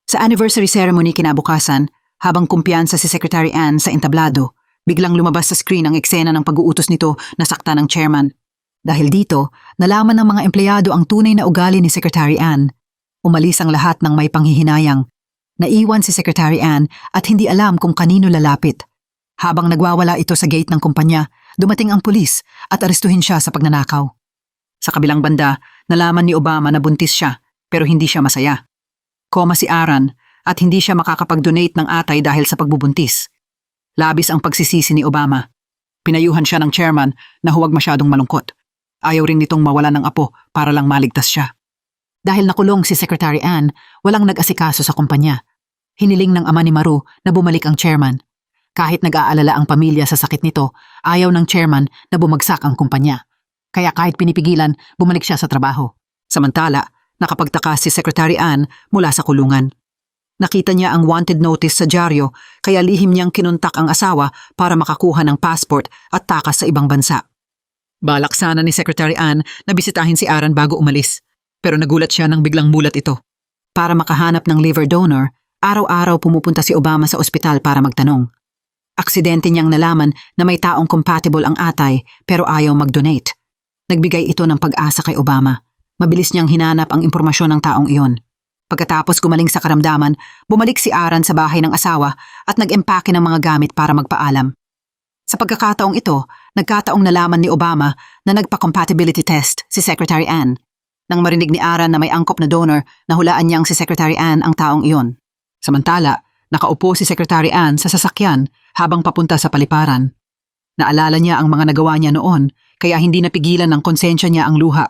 B: Sa anniversary ceremony kinabukasan, habang kumpiyansa si Secretary Ann sa entablado, biglang lumabas sa screen ang eksena ng pag-uutos nito na sakta ng chairman. Dahil dito, nalaman ng mga empleyado ang tunay na ugali ni Secretary Ann. Umalis ang lahat ng may panghihinayang. Naiwan si Secretary Ann at hindi alam kung kanino lalapit. Habang nagwawala ito sa gate ng kumpanya, dumating ang pulis at arestuhin siya sa pagnanakaw. Sa kabilang banda, nalaman ni Obama na buntis siya pero hindi siya masaya. Koma si Aaron at hindi siya makakapag-donate ng atay dahil sa pagbubuntis. Labis ang pagsisisi ni Obama. Pinayuhan siya ng chairman na huwag masyadong malungkot. Ayaw rin nitong mawalan ng apo para lang maligtas siya. Dahil nakulong si Secretary Ann, walang nag-asikaso sa kumpanya. Hiniling ng ama ni Maru na bumalik ang chairman. Kahit nag-aalala ang pamilya sa sakit nito, ayaw ng chairman na bumagsak ang kumpanya. Kaya kahit pinipigilan, bumalik siya sa trabaho. Samantala, nakapagtaka si Secretary Ann mula sa kulungan. Nakita niya ang wanted notice sa dyaryo kaya lihim niyang kinuntak ang asawa para makakuha ng passport at takas sa ibang bansa. Balak sana ni Secretary Ann na bisitahin si Aaron bago umalis, pero nagulat siya nang biglang mulat ito. Para makahanap ng liver donor, araw-araw pumupunta si Obama sa ospital para magtanong. Aksidente niyang nalaman na may taong compatible ang atay pero ayaw mag-donate. Nagbigay ito ng pag-asa kay Obama. Mabilis niyang hinanap ang impormasyon ng taong iyon. Pagkatapos gumaling sa karamdaman, bumalik si Aaron sa bahay ng asawa at nag-empake ng mga gamit para magpaalam. Sa pagkakataong ito, nagkataong nalaman ni Obama na nagpa-compatibility test si Secretary Ann. Nang marinig ni Aaron na may angkop na donor, nahulaan niyang si Secretary Ann ang taong iyon. Samantala, nakaupo si Secretary Ann sa sasakyan habang papunta sa paliparan. Naalala niya ang mga nagawa niya noon, kaya hindi napigilan ng konsensya niya ang luha.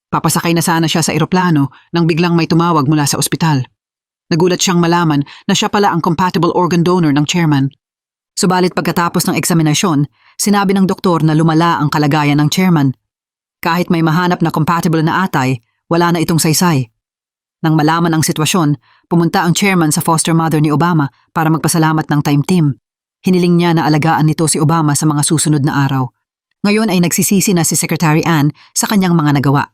B: Papasakay na sana siya sa eroplano nang biglang may tumawag mula sa ospital. Nagulat siyang malaman na siya pala ang compatible organ donor ng chairman. Subalit pagkatapos ng eksaminasyon, sinabi ng doktor na lumala ang kalagayan ng chairman. Kahit may mahanap na compatible na atay, wala na itong saysay. Nang malaman ang sitwasyon, pumunta ang chairman sa foster mother ni Obama para magpasalamat ng time team. Hiniling niya na alagaan nito si Obama sa mga susunod na araw. Ngayon ay nagsisisi na si Secretary Ann sa kanyang mga nagawa.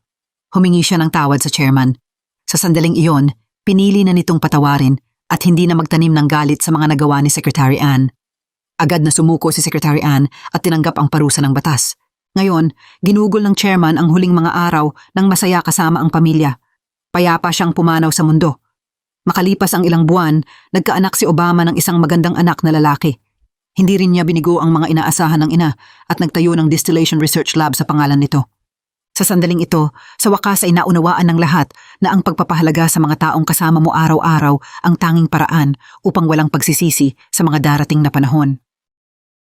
B: Humingi siya ng tawad sa chairman. Sa sandaling iyon, pinili na nitong patawarin at hindi na magtanim ng galit sa mga nagawa ni Secretary Ann. Agad na sumuko si Secretary Ann at tinanggap ang parusa ng batas. Ngayon, ginugol ng chairman ang huling mga araw ng masaya kasama ang pamilya. Payapa siyang pumanaw sa mundo. Makalipas ang ilang buwan, nagkaanak si Obama ng isang magandang anak na lalaki. Hindi rin niya binigo ang mga inaasahan ng ina at nagtayo ng Distillation Research Lab sa pangalan nito. Sa sandaling ito, sa wakas ay naunawaan ng lahat na ang pagpapahalaga sa mga taong kasama mo araw-araw ang tanging paraan upang walang pagsisisi sa mga darating na panahon.